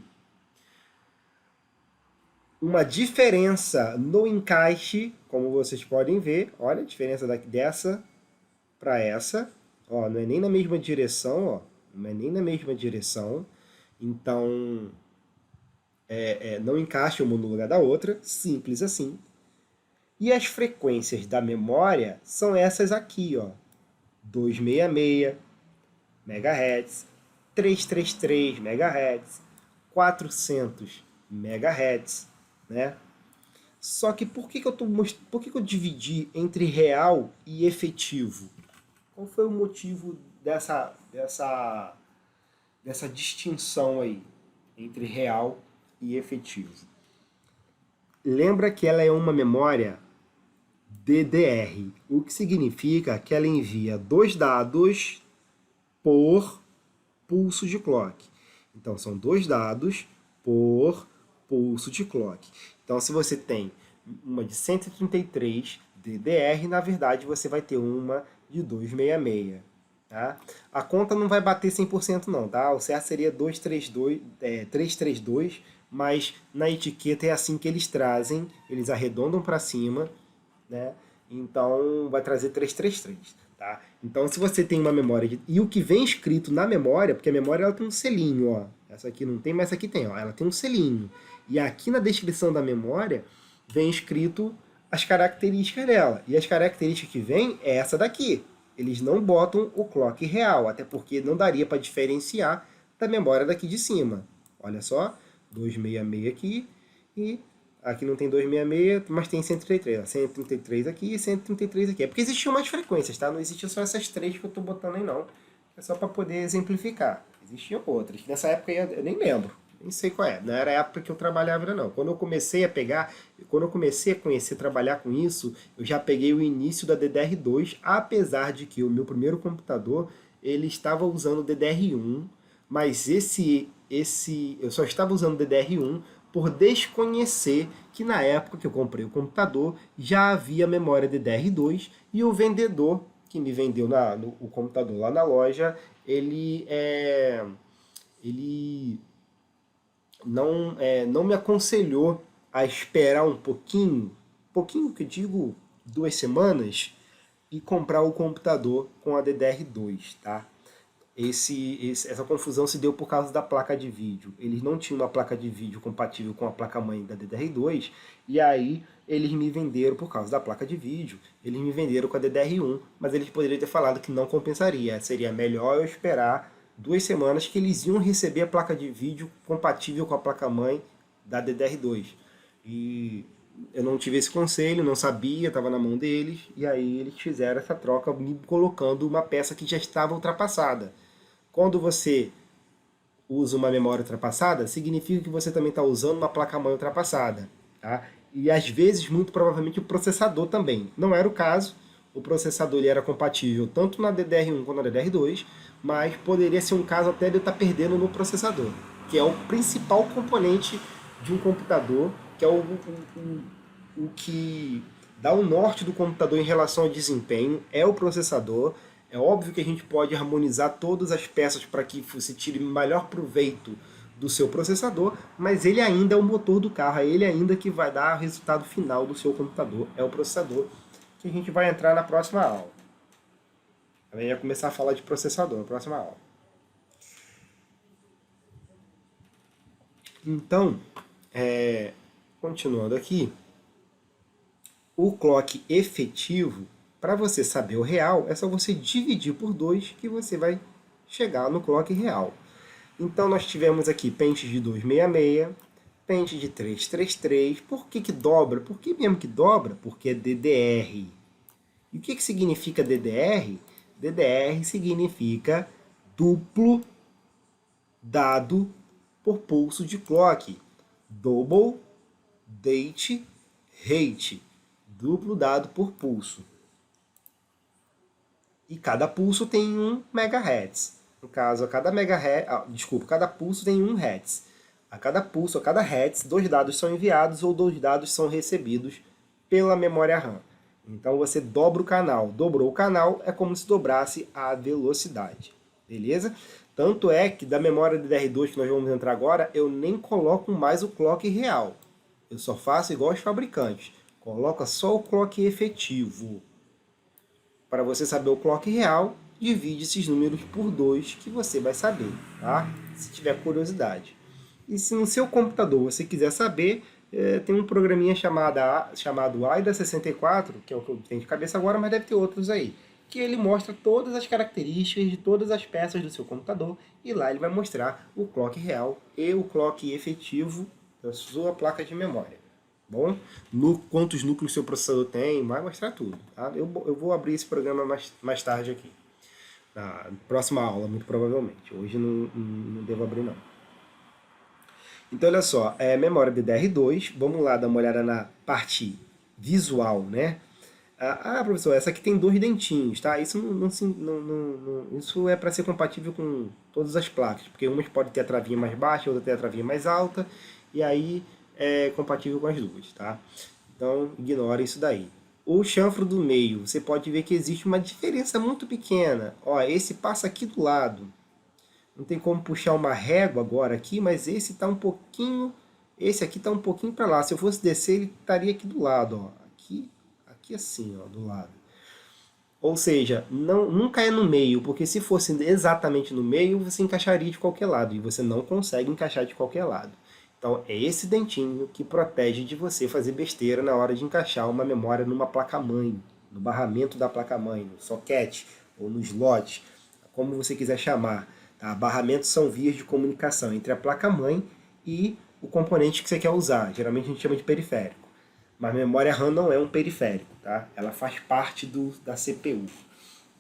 uma diferença no encaixe, como vocês podem ver. Olha a diferença dessa para essa. Ó, não é nem na mesma direção, ó. Não é nem na mesma direção. Então, não encaixa uma no lugar da outra. Simples assim. E as frequências da memória são essas aqui, ó. 266 MHz, 333 MHz, 400 MHz, né? Só que por que eu dividi entre real e efetivo? Qual foi o motivo dessa distinção aí entre real e efetivo? Lembra que ela é uma memória DDR, o que significa que ela envia 2 dados por pulso de clock. Então, são 2 dados por pulso de clock. Então, se você tem uma de 133 DDR, na verdade, você vai ter uma de 266. Tá? A conta não vai bater 100% não, tá? O certo seria 332, mas na etiqueta é assim que eles trazem, eles arredondam para cima, né? Então vai trazer 333, tá? Então se você tem uma memória e o que vem escrito na memória, porque a memória ela tem um selinho, ó. Essa aqui não tem, mas essa aqui tem, ó. Ela tem um selinho. E aqui na descrição da memória vem escrito as características dela. E as características que vem é essa daqui. Eles não botam o clock real, até porque não daria para diferenciar da memória daqui de cima. Olha só, 266 aqui e aqui não tem 266, mas tem 133. Ó. 133 aqui e 133 aqui. É porque existiam mais frequências, tá? Não existiam só essas três que eu estou botando aí, não. É só para poder exemplificar. Existiam outras. Nessa época eu nem lembro. Nem sei qual é. Não era a época que eu trabalhava, não. Quando eu comecei a conhecer, trabalhar com isso, eu já peguei o início da DDR2, apesar de que o meu primeiro computador, ele estava usando o DDR1, mas eu só estava usando o DDR1 por desconhecer que na época que eu comprei o computador já havia memória DDR2 e o vendedor que me vendeu o computador lá na loja, ele não me aconselhou a esperar um pouquinho que eu digo 2 semanas, e comprar o computador com a DDR2, tá? Essa confusão se deu por causa da placa de vídeo. Eles não tinham uma placa de vídeo compatível com a placa-mãe da DDR2, e aí eles me venderam, por causa da placa de vídeo, eles me venderam com a DDR1, mas eles poderiam ter falado que não compensaria. Seria melhor eu esperar 2 semanas que eles iam receber a placa de vídeo compatível com a placa-mãe da DDR2. E eu não tive esse conselho, não sabia, estava na mão deles, e aí eles fizeram essa troca me colocando uma peça que já estava ultrapassada. Quando você usa uma memória ultrapassada, significa que você também está usando uma placa-mãe ultrapassada. Tá? E às vezes, muito provavelmente, o processador também. Não era o caso, o processador ele era compatível tanto na DDR1 quanto na DDR2, mas poderia ser um caso até de eu estar perdendo no processador, que é o principal componente de um computador, que é o que dá o norte do computador em relação ao desempenho, é o processador. É óbvio que a gente pode harmonizar todas as peças para que você tire melhor proveito do seu processador, mas ele ainda é o motor do carro, é ele ainda que vai dar o resultado final do seu computador, é o processador, que a gente vai entrar na próxima aula. A gente vai começar a falar de processador na próxima aula. Então, continuando aqui, o clock efetivo, para você saber o real, é só você dividir por 2 que você vai chegar no clock real. Então nós tivemos aqui pentes de 266, pente de 333. Por que dobra? Por que mesmo que dobra? Porque é DDR. E o que significa DDR? DDR significa duplo dado por pulso de clock. Double date rate. Duplo dado por pulso. E cada pulso tem 1 MHz. No caso, cada pulso tem 1 Hz. A cada pulso, a cada Hz, 2 dados são enviados ou 2 dados são recebidos pela memória RAM. Então você dobra o canal. Dobrou o canal é como se dobrasse a velocidade. Beleza? Tanto é que da memória DDR2 que nós vamos entrar agora, eu nem coloco mais o clock real. Eu só faço igual os fabricantes. Coloca só o clock efetivo. Para você saber o clock real, divide esses números por 2 que você vai saber, tá? Se tiver curiosidade. E se no seu computador você quiser saber, tem um programinha chamado AIDA64, que é o que eu tenho de cabeça agora, mas deve ter outros aí, que ele mostra todas as características de todas as peças do seu computador e lá ele vai mostrar o clock real e o clock efetivo da sua placa de memória. Bom, quantos núcleos seu processador tem, vai mostrar tudo. Tá? Eu vou abrir esse programa mais tarde aqui, na próxima aula, muito provavelmente. Hoje não devo abrir, não. Então, olha só, memória DDR2, vamos lá dar uma olhada na parte visual, né? Professor, essa aqui tem 2 dentinhos, tá? Isso isso é para ser compatível com todas as placas, porque umas podem ter a travinha mais baixa, outra ter a travinha mais alta, e aí é compatível com as duas, tá? Então, ignore isso daí. O chanfro do meio, você pode ver que existe uma diferença muito pequena. Ó, esse passa aqui do lado. Não tem como puxar uma régua agora aqui, mas esse está um pouquinho... Esse aqui está um pouquinho para lá. Se eu fosse descer, ele estaria aqui do lado, ó. Aqui assim, ó, do lado. Ou seja, nunca é no meio, porque se fosse exatamente no meio, você encaixaria de qualquer lado, e você não consegue encaixar de qualquer lado. Então é esse dentinho que protege de você fazer besteira na hora de encaixar uma memória numa placa-mãe, no barramento da placa-mãe, no socket ou no slot, como você quiser chamar. Tá? Barramentos são vias de comunicação entre a placa-mãe e o componente que você quer usar. Geralmente a gente chama de periférico. Mas memória RAM não é um periférico, tá? Ela faz parte da CPU.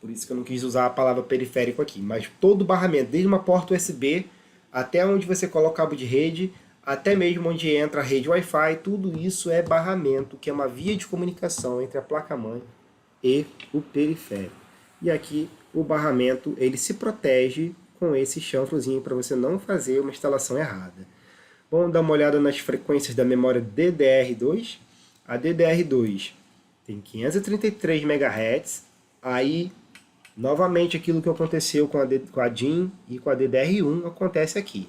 Por isso que eu não quis usar a palavra periférico aqui. Mas todo barramento, desde uma porta USB até onde você coloca cabo de rede, até mesmo onde entra a rede Wi-Fi, tudo isso é barramento, que é uma via de comunicação entre a placa-mãe e o periférico. E aqui o barramento ele se protege com esse chanfrozinho para você não fazer uma instalação errada. Vamos dar uma olhada nas frequências da memória DDR2. A DDR2 tem 533 MHz, aí novamente aquilo que aconteceu com a DIN e com a DDR1 acontece aqui.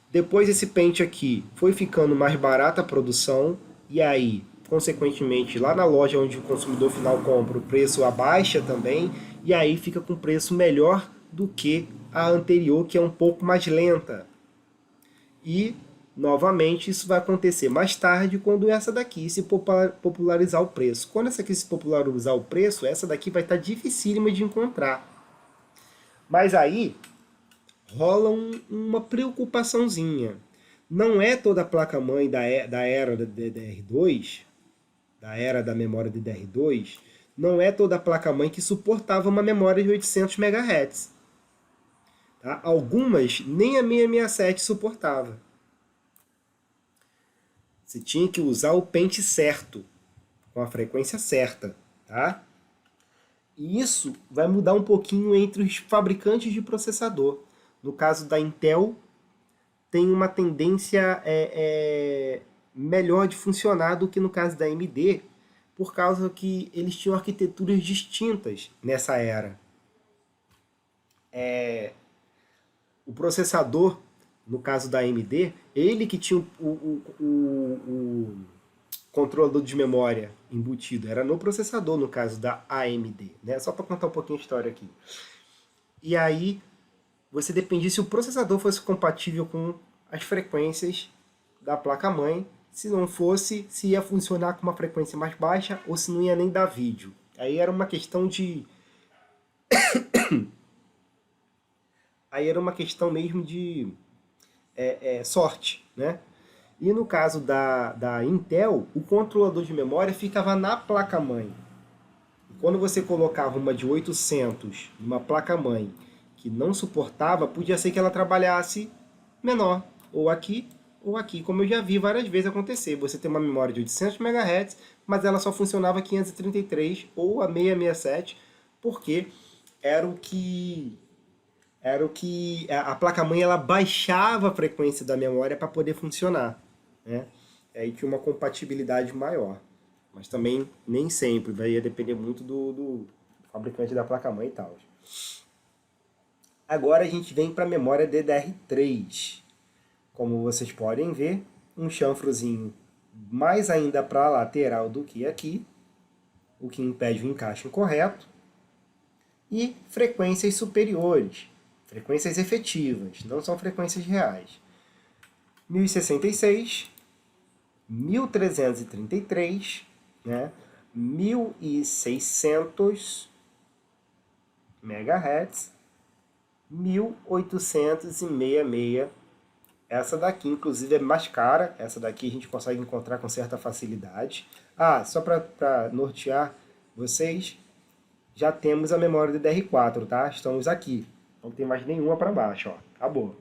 Depois esse pente aqui foi ficando mais barata a produção, e aí, consequentemente, lá na loja onde o consumidor final compra, o preço abaixa também, e aí fica com preço melhor do que a anterior, que é um pouco mais lenta. E novamente, isso vai acontecer mais tarde quando essa daqui se popularizar o preço. Quando essa aqui se popularizar o preço, essa daqui vai estar dificílima de encontrar. Mas aí rola uma preocupaçãozinha. Não é toda a placa-mãe da era da DDR2, da era da memória DDR2, não é toda a placa-mãe que suportava uma memória de 800 MHz. Tá? Algumas nem a 667 suportava. Você tinha que usar o pente certo, com a frequência certa, tá? E isso vai mudar um pouquinho entre os fabricantes de processador. No caso da Intel, tem uma tendência melhor de funcionar do que no caso da AMD, por causa que eles tinham arquiteturas distintas nessa era. O processador, no caso da AMD, ele que tinha o controlador de memória embutido, era no processador, no caso da AMD, né? Só para contar um pouquinho a história aqui. E aí, você dependia se o processador fosse compatível com as frequências da placa-mãe. Se não fosse, se ia funcionar com uma frequência mais baixa ou se não ia nem dar vídeo. Aí era uma questão de... Aí era uma questão mesmo de sorte, né? E no caso da Intel, o controlador de memória ficava na placa-mãe. Quando você colocava uma de 800 numa placa-mãe que não suportava, podia ser que ela trabalhasse menor, ou aqui, como eu já vi várias vezes acontecer. Você tem uma memória de 800 MHz, mas ela só funcionava 533 ou a 667, porque era o que a placa-mãe ela baixava a frequência da memória para poder funcionar, né? Aí tinha uma compatibilidade maior. Mas também nem sempre, vai depender muito do fabricante da placa-mãe e tal. Agora a gente vem para a memória DDR3. Como vocês podem ver, um chanfrozinho mais ainda para a lateral do que aqui, o que impede o encaixe incorreto, e frequências superiores, frequências efetivas, não são frequências reais. 1066, 1333, né? 1600 MHz, 1866. Essa daqui, inclusive, é mais cara. Essa daqui a gente consegue encontrar com certa facilidade. Ah, só para nortear vocês, já temos a memória DDR4, tá? Estamos aqui. Não tem mais nenhuma para baixo, ó. Acabou.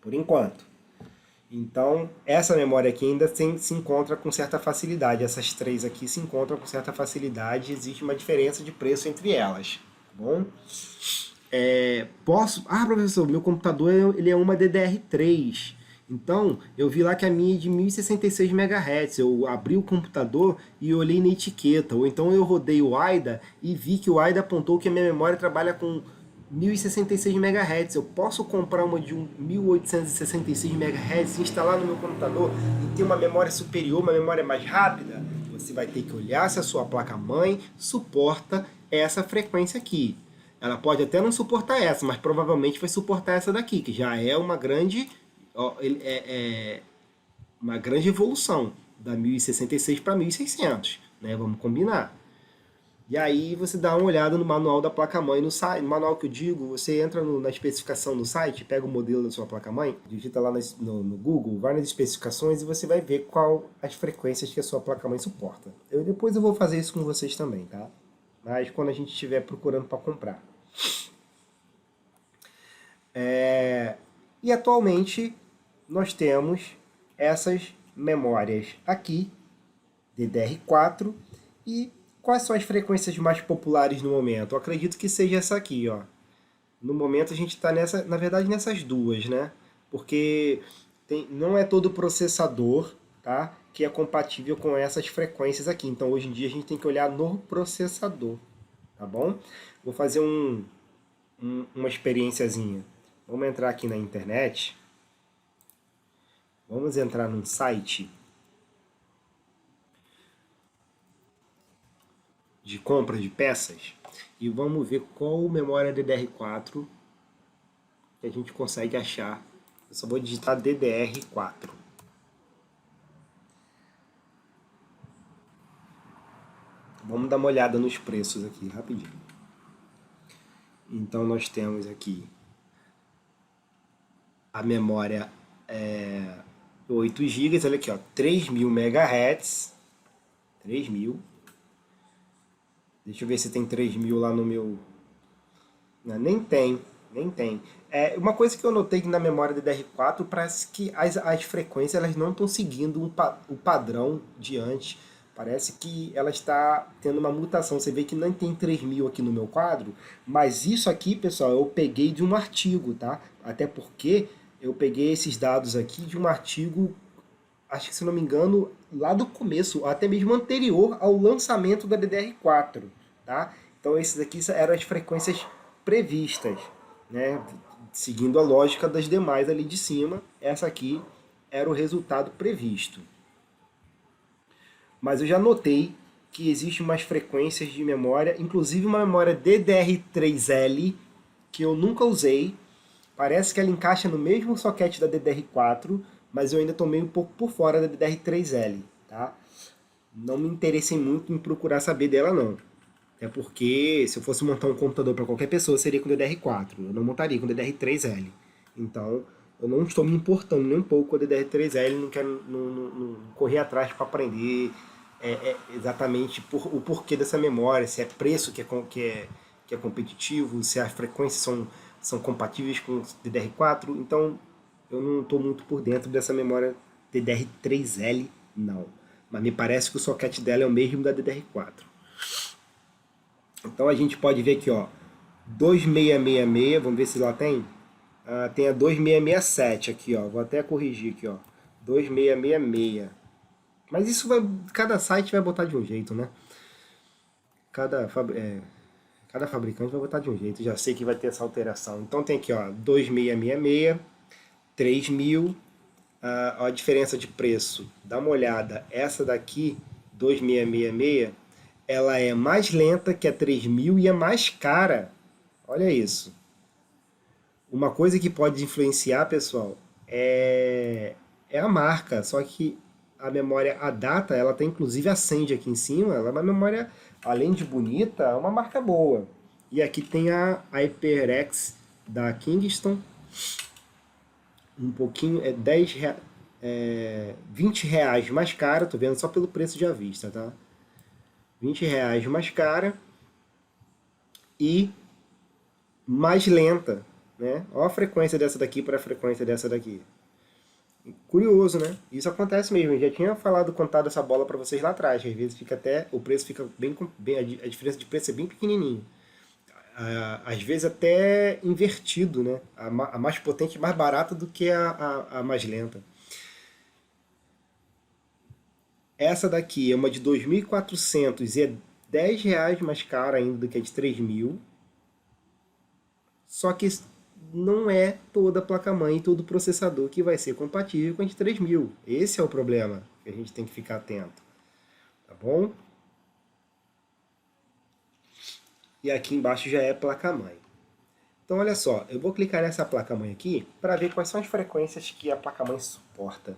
Por enquanto. Então, essa memória aqui ainda se encontra com certa facilidade. Essas três aqui se encontram com certa facilidade. Existe uma diferença de preço entre elas. Tá bom? Ah, professor, meu computador ele é uma DDR3. Então, eu vi lá que a minha é de 1066 MHz. Eu abri o computador e olhei na etiqueta. Ou então eu rodei o AIDA e vi que o AIDA apontou que a minha memória trabalha com 1066 MHz. Eu posso comprar uma de 1866 MHz, instalar no meu computador e ter uma memória superior, uma memória mais rápida? Você vai ter que olhar se a sua placa-mãe suporta essa frequência aqui. Ela pode até não suportar essa, mas provavelmente vai suportar essa daqui, que já é uma grande, uma grande evolução da 1066 para 1600, né? Vamos combinar. E aí você dá uma olhada no manual da placa-mãe, no site, no manual que eu digo, você entra na especificação do site, pega o modelo da sua placa-mãe, digita lá no Google, vai nas especificações e você vai ver qual as frequências que a sua placa-mãe suporta. Depois eu vou fazer isso com vocês também, tá? Mas quando a gente estiver procurando para comprar. E atualmente nós temos essas memórias aqui, DDR4, e quais são as frequências mais populares no momento? Eu acredito que seja essa aqui, ó. No momento a gente está na verdade nessas duas, né? Porque não é todo processador, tá, que é compatível com essas frequências aqui. Então hoje em dia a gente tem que olhar no processador, tá bom? Vou fazer uma experiênciazinha. Vamos entrar aqui na internet. Vamos entrar num site de compra de peças e vamos ver qual memória DDR4 que a gente consegue achar. Eu só vou digitar DDR4. Vamos dar uma olhada nos preços aqui, rapidinho. Então nós temos aqui a memória 8 GB, olha aqui, ó, 3000 MHz. 3000. Deixa eu ver se tem 3000 lá no meu... Não, nem tem. Uma coisa que eu notei que na memória DDR4 parece que as frequências elas não estão seguindo o padrão de antes. Parece que ela está tendo uma mutação. Você vê que não tem 3000 aqui no meu quadro, mas isso aqui, pessoal, eu peguei de um artigo, tá? Até porque eu peguei esses dados aqui de um artigo, acho que se não me engano, lá do começo, até mesmo anterior ao lançamento da DDR4, tá? Então esses aqui eram as frequências previstas, né? Seguindo a lógica das demais ali de cima, essa aqui era o resultado previsto. Mas eu já notei que existem umas frequências de memória, inclusive uma memória DDR3L, que eu nunca usei. Parece que ela encaixa no mesmo socket da DDR4, mas eu ainda estou meio um pouco por fora da DDR3L, tá? Não me interessei muito em procurar saber dela, não. Até porque, se eu fosse montar um computador para qualquer pessoa, seria com DDR4. Eu não montaria com DDR3L. Então, eu não estou me importando nem um pouco com a DDR3L, não quero não correr atrás para aprender exatamente o porquê dessa memória, se é preço que é competitivo, se as frequências são compatíveis com DDR4. Então, eu não estou muito por dentro dessa memória DDR3L, não. Mas me parece que o socket dela é o mesmo da DDR4. Então a gente pode ver aqui, ó, 2666, vamos ver se lá tem. Tem a 2667 aqui, ó. Vou até corrigir aqui, ó. 2666. Mas isso cada site vai botar de um jeito, né? Cada fabricante vai botar de um jeito. Já sei que vai ter essa alteração. Então tem aqui, ó, 2666, 3000, a diferença de preço. Dá uma olhada, essa daqui, 2666, ela é mais lenta que a 3000 e é mais cara. Olha isso. Uma coisa que pode influenciar, pessoal, é a marca. Só que a memória, a data, ela tem inclusive acende aqui em cima. Ela é uma memória, além de bonita, é uma marca boa. E aqui tem a HyperX da Kingston, um pouquinho, 20 reais mais cara, tô vendo só pelo preço de à vista, tá? 20 reais mais cara e mais lenta, né? Olha a frequência dessa daqui para a frequência dessa daqui. Curioso, né? Isso acontece mesmo. Eu já tinha falado, contado essa bola para vocês lá atrás. Às vezes fica até, o preço fica bem, a diferença de preço é bem pequenininho. Às vezes até invertido, né? A mais potente mais barata do que a mais lenta. Essa daqui é uma de 2.400 e é 10 reais mais cara ainda do que a de 3.000. Só que não é toda a placa-mãe e todo processador que vai ser compatível com a de 3.000. Esse é o problema que a gente tem que ficar atento. Tá bom? E aqui embaixo já é placa-mãe. Então olha só, eu vou clicar nessa placa-mãe aqui para ver quais são as frequências que a placa-mãe suporta.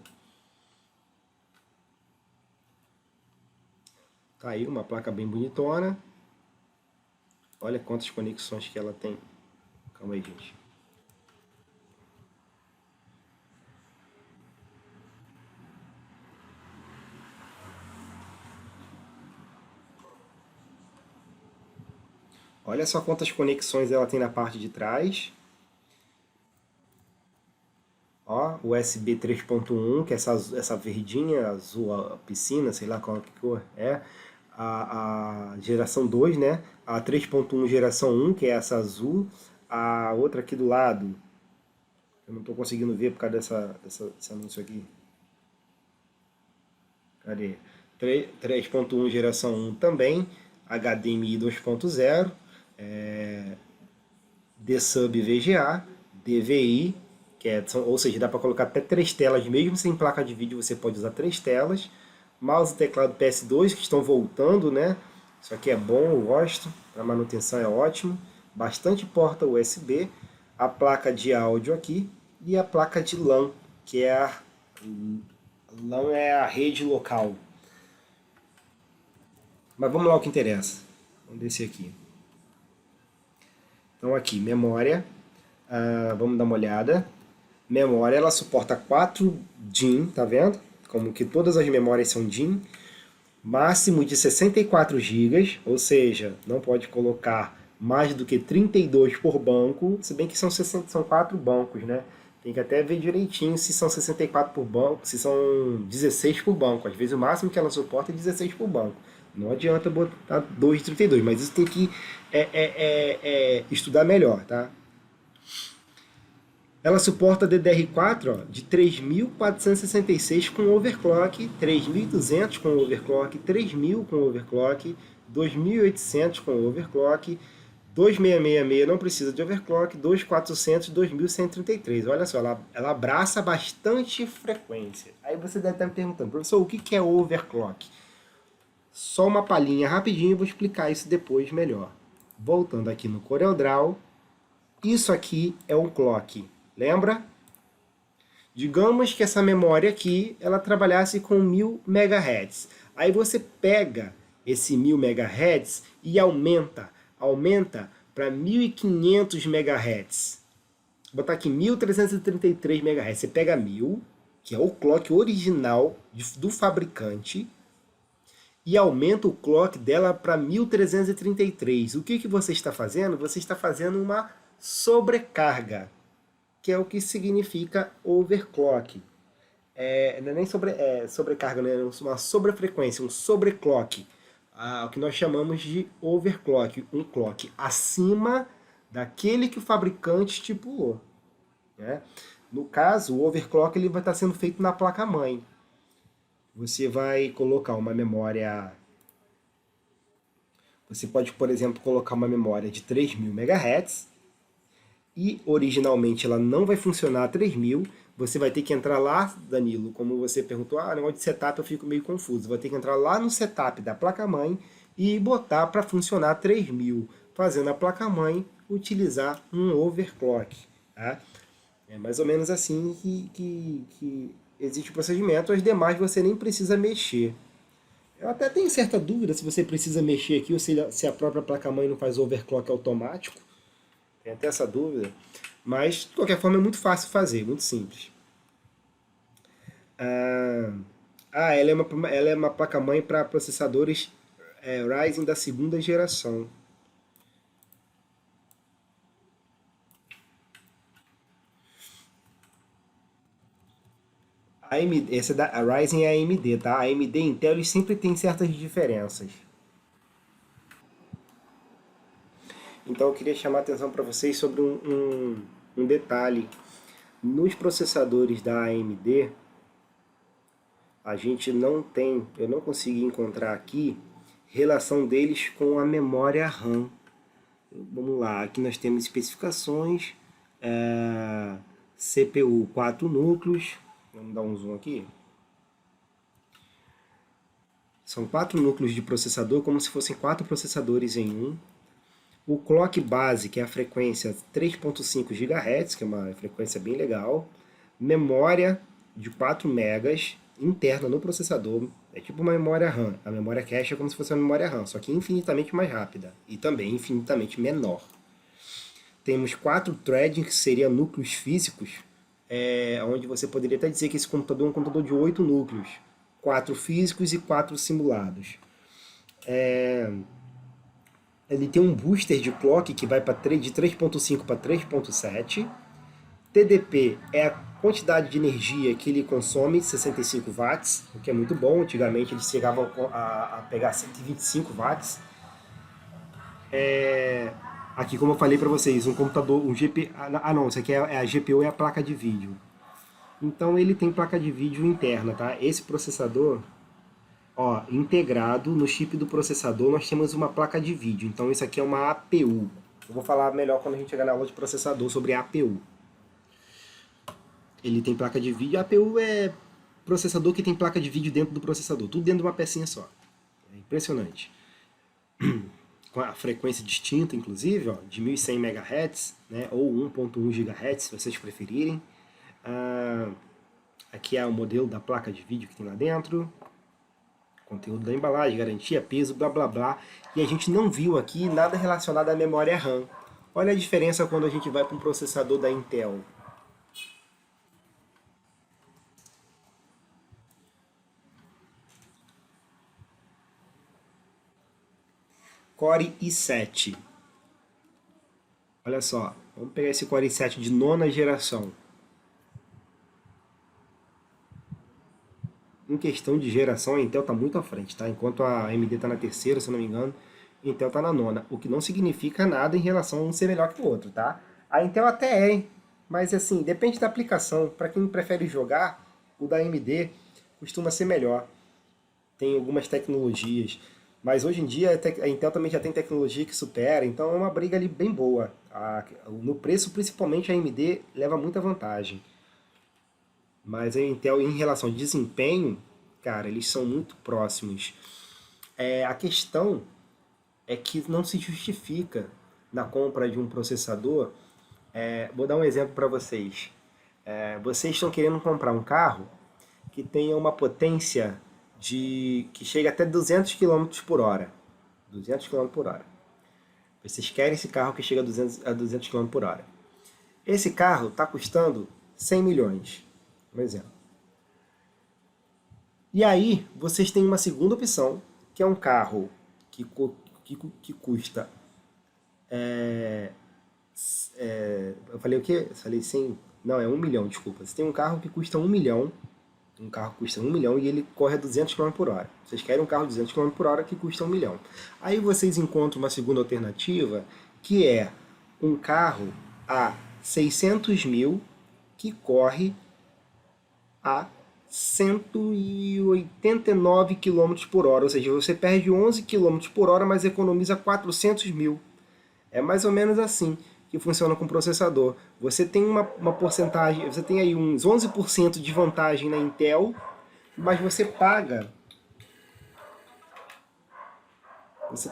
Tá aí uma placa bem bonitona. Olha quantas conexões que ela tem. Calma aí, gente. Olha só quantas conexões ela tem na parte de trás. Ó, USB 3.1, que é essa verdinha, azul, a piscina, sei lá qual que cor é. A geração 2, né? A 3.1 geração 1, que é essa azul. A outra aqui do lado, eu não estou conseguindo ver por causa desse anúncio aqui. Cadê? 3.1 geração 1 também. HDMI 2.0. D-Sub VGA. DVI, ou seja, dá para colocar até 3 telas, mesmo sem placa de vídeo você pode usar 3 telas. Mouse e teclado PS2 que estão voltando, né? Isso aqui é bom, eu gosto. Para manutenção é ótimo. Bastante porta USB. A placa de áudio aqui e a placa de LAN, que é a LAN é a rede local. Mas vamos lá o que interessa. Vamos descer aqui. Então aqui, memória. Vamos dar uma olhada. Memória, ela suporta 4 DIN, tá vendo? Como que todas as memórias são DIN. Máximo de 64 GB, ou seja, não pode colocar mais do que 32 por banco, se bem que são 4 bancos, né? Tem que até ver direitinho se são 64 por banco, se são 16 por banco. Às vezes o máximo que ela suporta é 16 por banco. Não adianta botar 2,32, mas isso tem que estudar melhor, tá? Ela suporta DDR4 ó, de 3.466 com overclock, 3.200 com overclock, 3.000 com overclock, 2.800 com overclock, 2666 não precisa de overclock, 2.400, 2.133. Olha só, ela abraça bastante frequência. Aí você deve estar me perguntando, professor, o que é overclock? Só uma palhinha rapidinho, vou explicar isso depois melhor. Voltando aqui no CorelDRAW, isso aqui é um clock. Lembra? Digamos que essa memória aqui, ela trabalhasse com 1000 MHz. Aí você pega esse 1000 MHz e aumenta para 1500 MHz. Vou botar aqui 1333 MHz. Você pega 1000, que é o clock original do fabricante, e aumenta o clock dela para 1333. O que você está fazendo? Você está fazendo uma sobrecarga, que é o que significa overclock. Não é nem sobrecarga, né? É uma sobrefrequência, um sobreclock. O que nós chamamos de overclock, um clock acima daquele que o fabricante estipulou. Né? No caso, o overclock ele vai estar sendo feito na placa-mãe. Você vai colocar uma memória... Você pode, por exemplo, colocar uma memória de 3.000 MHz e originalmente ela não vai funcionar a 3.000. Você vai ter que entrar lá, Danilo, como você perguntou, negócio de setup eu fico meio confuso. Vai ter que entrar lá no setup da placa-mãe e botar para funcionar 3.000, fazendo a placa-mãe utilizar um overclock. Tá? É mais ou menos assim que existe o procedimento. As demais você nem precisa mexer. Eu até tenho certa dúvida se você precisa mexer aqui ou se a própria placa-mãe não faz overclock automático. Tem até essa dúvida. Mas, de qualquer forma, é muito fácil fazer, muito simples. Ela é uma placa-mãe para processadores Ryzen da segunda geração. A AMD, a Ryzen é a AMD, tá? A AMD e Intel eles sempre têm certas diferenças. Então eu queria chamar a atenção para vocês sobre um detalhe. Nos processadores da AMD, a gente não tem, eu não consegui encontrar aqui, relação deles com a memória RAM. Vamos lá, aqui nós temos especificações, CPU 4 núcleos, vamos dar um zoom aqui. São 4 núcleos de processador, como se fossem 4 processadores em um. O clock base, que é a frequência 3.5 GHz, que é uma frequência bem legal. Memória de 4 MB interna no processador. É tipo uma memória RAM. A memória cache é como se fosse uma memória RAM, só que infinitamente mais rápida e também infinitamente menor. Temos 4 threads, que seriam núcleos físicos, onde você poderia até dizer que esse computador é um computador de 8 núcleos. 4 físicos e 4 simulados. Ele tem um booster de clock que vai de 3.5 para 3.7. TDP é a quantidade de energia que ele consome, 65 watts, o que é muito bom. Antigamente eles chegavam a pegar 125 watts. Aqui, como eu falei para vocês, um computador, um GPU... não, isso aqui é a GPU, é a placa de vídeo. Então ele tem placa de vídeo interna, tá? Esse processador, integrado no chip do processador, nós temos uma placa de vídeo. Então isso aqui é uma APU. Eu vou falar melhor quando a gente chegar na aula de processador sobre a APU. Ele tem placa de vídeo. A APU é processador que tem placa de vídeo dentro do processador. Tudo dentro de uma pecinha só. É impressionante. Com a frequência distinta, inclusive, de 1100 MHz, né, ou 1.1 GHz, se vocês preferirem. Aqui é o modelo da placa de vídeo que tem lá dentro. Conteúdo da embalagem, garantia, peso, blá blá blá. E a gente não viu aqui nada relacionado à memória RAM. Olha a diferença quando a gente vai para um processador da Intel. Core i7. Olha só, vamos pegar esse Core i7 de 9ª geração. Em questão de geração, a Intel está muito à frente, tá? Enquanto a AMD está na 3ª, se eu não me engano, a Intel está na 9ª, o que não significa nada em relação a um ser melhor que o outro, tá? A Intel até é, mas assim, depende da aplicação. Para quem prefere jogar, o da AMD costuma ser melhor. Tem algumas tecnologias, mas hoje em dia a Intel também já tem tecnologia que supera, então é uma briga ali bem boa. No preço, principalmente, a AMD leva muita vantagem. Mas a Intel, em relação ao desempenho, cara, eles são muito próximos. A questão é que não se justifica na compra de um processador. Vou dar um exemplo para vocês. Vocês estão querendo comprar um carro que tenha uma potência que chega até 200 km por hora. 200 km por hora. Vocês querem esse carro que chega a 200 km por hora. Esse carro está custando 100 milhões. Um exemplo. E aí, vocês têm uma segunda opção, que é um carro que custa... eu falei o quê? Eu falei 100... Não, é 1 milhão, desculpa. Você tem um carro que custa 1 milhão, um carro que custa 1 milhão e ele corre a 200 km por hora. Vocês querem um carro de 200 km por hora que custa 1 milhão. Aí vocês encontram uma segunda alternativa, que é um carro a 600 mil que corre a 189 km por hora, ou seja, você perde 11 km por hora, mas economiza 400 mil. É mais ou menos assim que funcionam com processador. Você tem uma porcentagem, você tem aí uns 11% de vantagem na Intel, mas você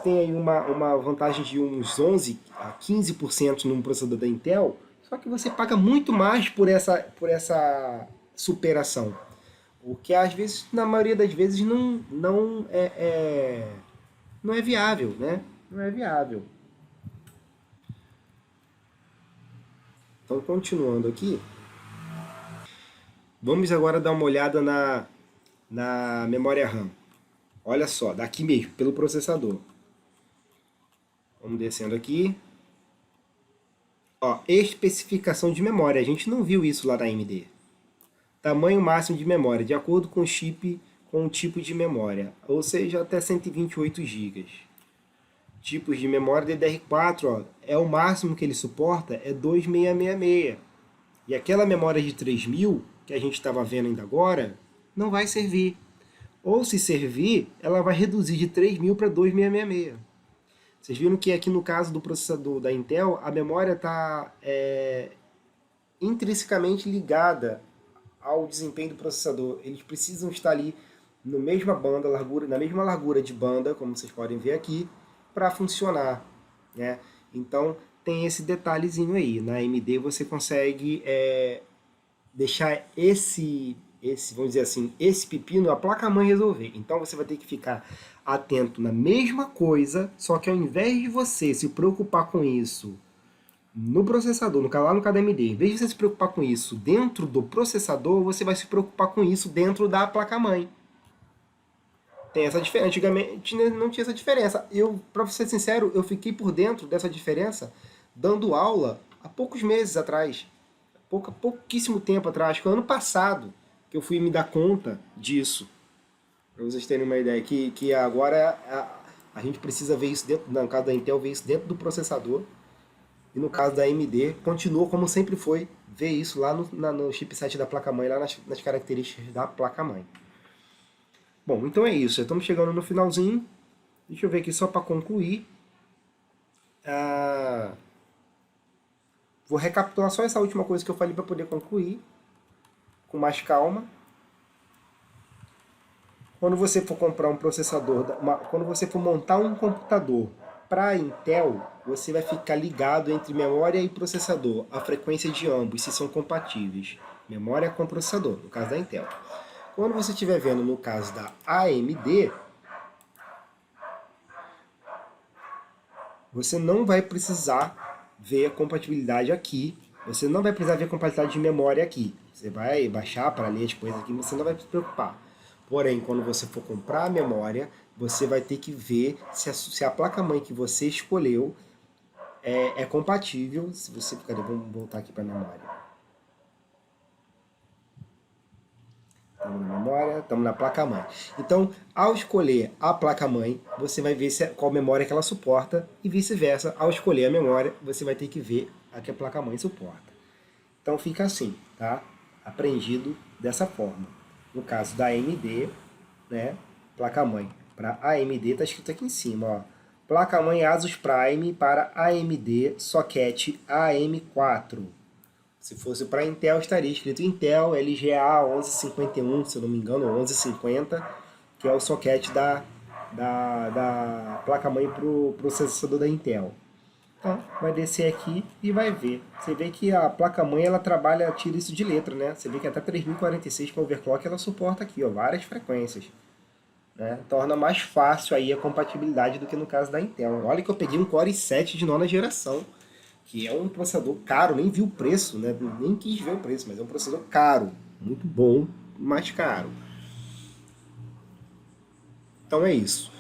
tem aí uma vantagem de uns 11 a 15% num processador da Intel, só que você paga muito mais por essa superação. O que às vezes, na maioria das vezes, não é viável, né? Não é viável. Então, continuando aqui, vamos agora dar uma olhada na memória RAM. Olha só, daqui mesmo, pelo processador. Vamos descendo aqui. Ó, especificação de memória. A gente não viu isso lá na AMD. Tamanho máximo de memória, de acordo com o chip, com o tipo de memória. Ou seja, até 128 GB. Tipos de memória DDR4, ó, é o máximo que ele suporta, é 2666. E aquela memória de 3000, que a gente estava vendo ainda agora, não vai servir. Ou se servir, ela vai reduzir de 3000 para 2666. Vocês viram que aqui no caso do processador da Intel, a memória está intrinsecamente ligada ao desempenho do processador. Eles precisam estar ali na mesma banda, na mesma largura de banda, como vocês podem ver aqui, para funcionar, né? Então tem esse detalhezinho aí. Na AMD você consegue deixar vamos dizer assim, esse pepino a placa-mãe resolver. Então você vai ter que ficar atento na mesma coisa, só que ao invés de você se preocupar com isso no processador, lá no KDMD, em vez de você se preocupar com isso dentro do processador, você vai se preocupar com isso dentro da placa-mãe. Tem essa diferença. Antigamente não tinha essa diferença. Para ser sincero, eu fiquei por dentro dessa diferença dando aula há poucos meses atrás. Pouquíssimo tempo atrás, que ano passado, que eu fui me dar conta disso. Para vocês terem uma ideia, que agora a gente precisa ver isso dentro, no caso da Intel, ver isso dentro do processador. E no caso da AMD, continua como sempre foi, ver isso lá no chipset da placa-mãe, lá nas características da placa-mãe. Bom, então é isso, já estamos chegando no finalzinho. Deixa eu ver aqui só para concluir. Vou recapitular só essa última coisa que eu falei para poder concluir, com mais calma. Quando você for comprar um processador, quando você for montar um computador para Intel, você vai ficar ligado entre memória e processador, a frequência de ambos, se são compatíveis. Memória com processador, no caso da Intel. Quando você estiver vendo no caso da AMD, você não vai precisar ver a compatibilidade aqui. Você não vai precisar ver a compatibilidade de memória aqui. Você vai baixar para ler as coisas aqui, mas você não vai se preocupar. Porém, quando você for comprar a memória, você vai ter que ver se a placa-mãe que você escolheu é compatível. Se você, vamos voltar aqui para a memória. Estamos na memória, estamos na placa-mãe. Então, ao escolher a placa-mãe, você vai ver qual memória que ela suporta e vice-versa. Ao escolher a memória, você vai ter que ver a que a placa-mãe suporta. Então fica assim, tá? Aprendido dessa forma. No caso da AMD, né? Placa-mãe para AMD está escrito aqui em cima, ó. Placa-mãe Asus Prime para AMD Socket AM4. Se fosse para Intel, estaria escrito Intel LGA 1151, se eu não me engano, 1150, que é o socket da placa-mãe para o processador da Intel. Então, vai descer aqui e vai ver. Você vê que a placa-mãe, ela trabalha, tira isso de letra, né? Você vê que até 3046 com overclock ela suporta aqui, ó, várias frequências. Né? Torna mais fácil aí a compatibilidade do que no caso da Intel. Olha que eu peguei um Core i7 de 9ª geração, que é um processador caro, nem vi o preço, né? Nem quis ver o preço, mas é um processador caro, muito bom, mas caro. Então é isso.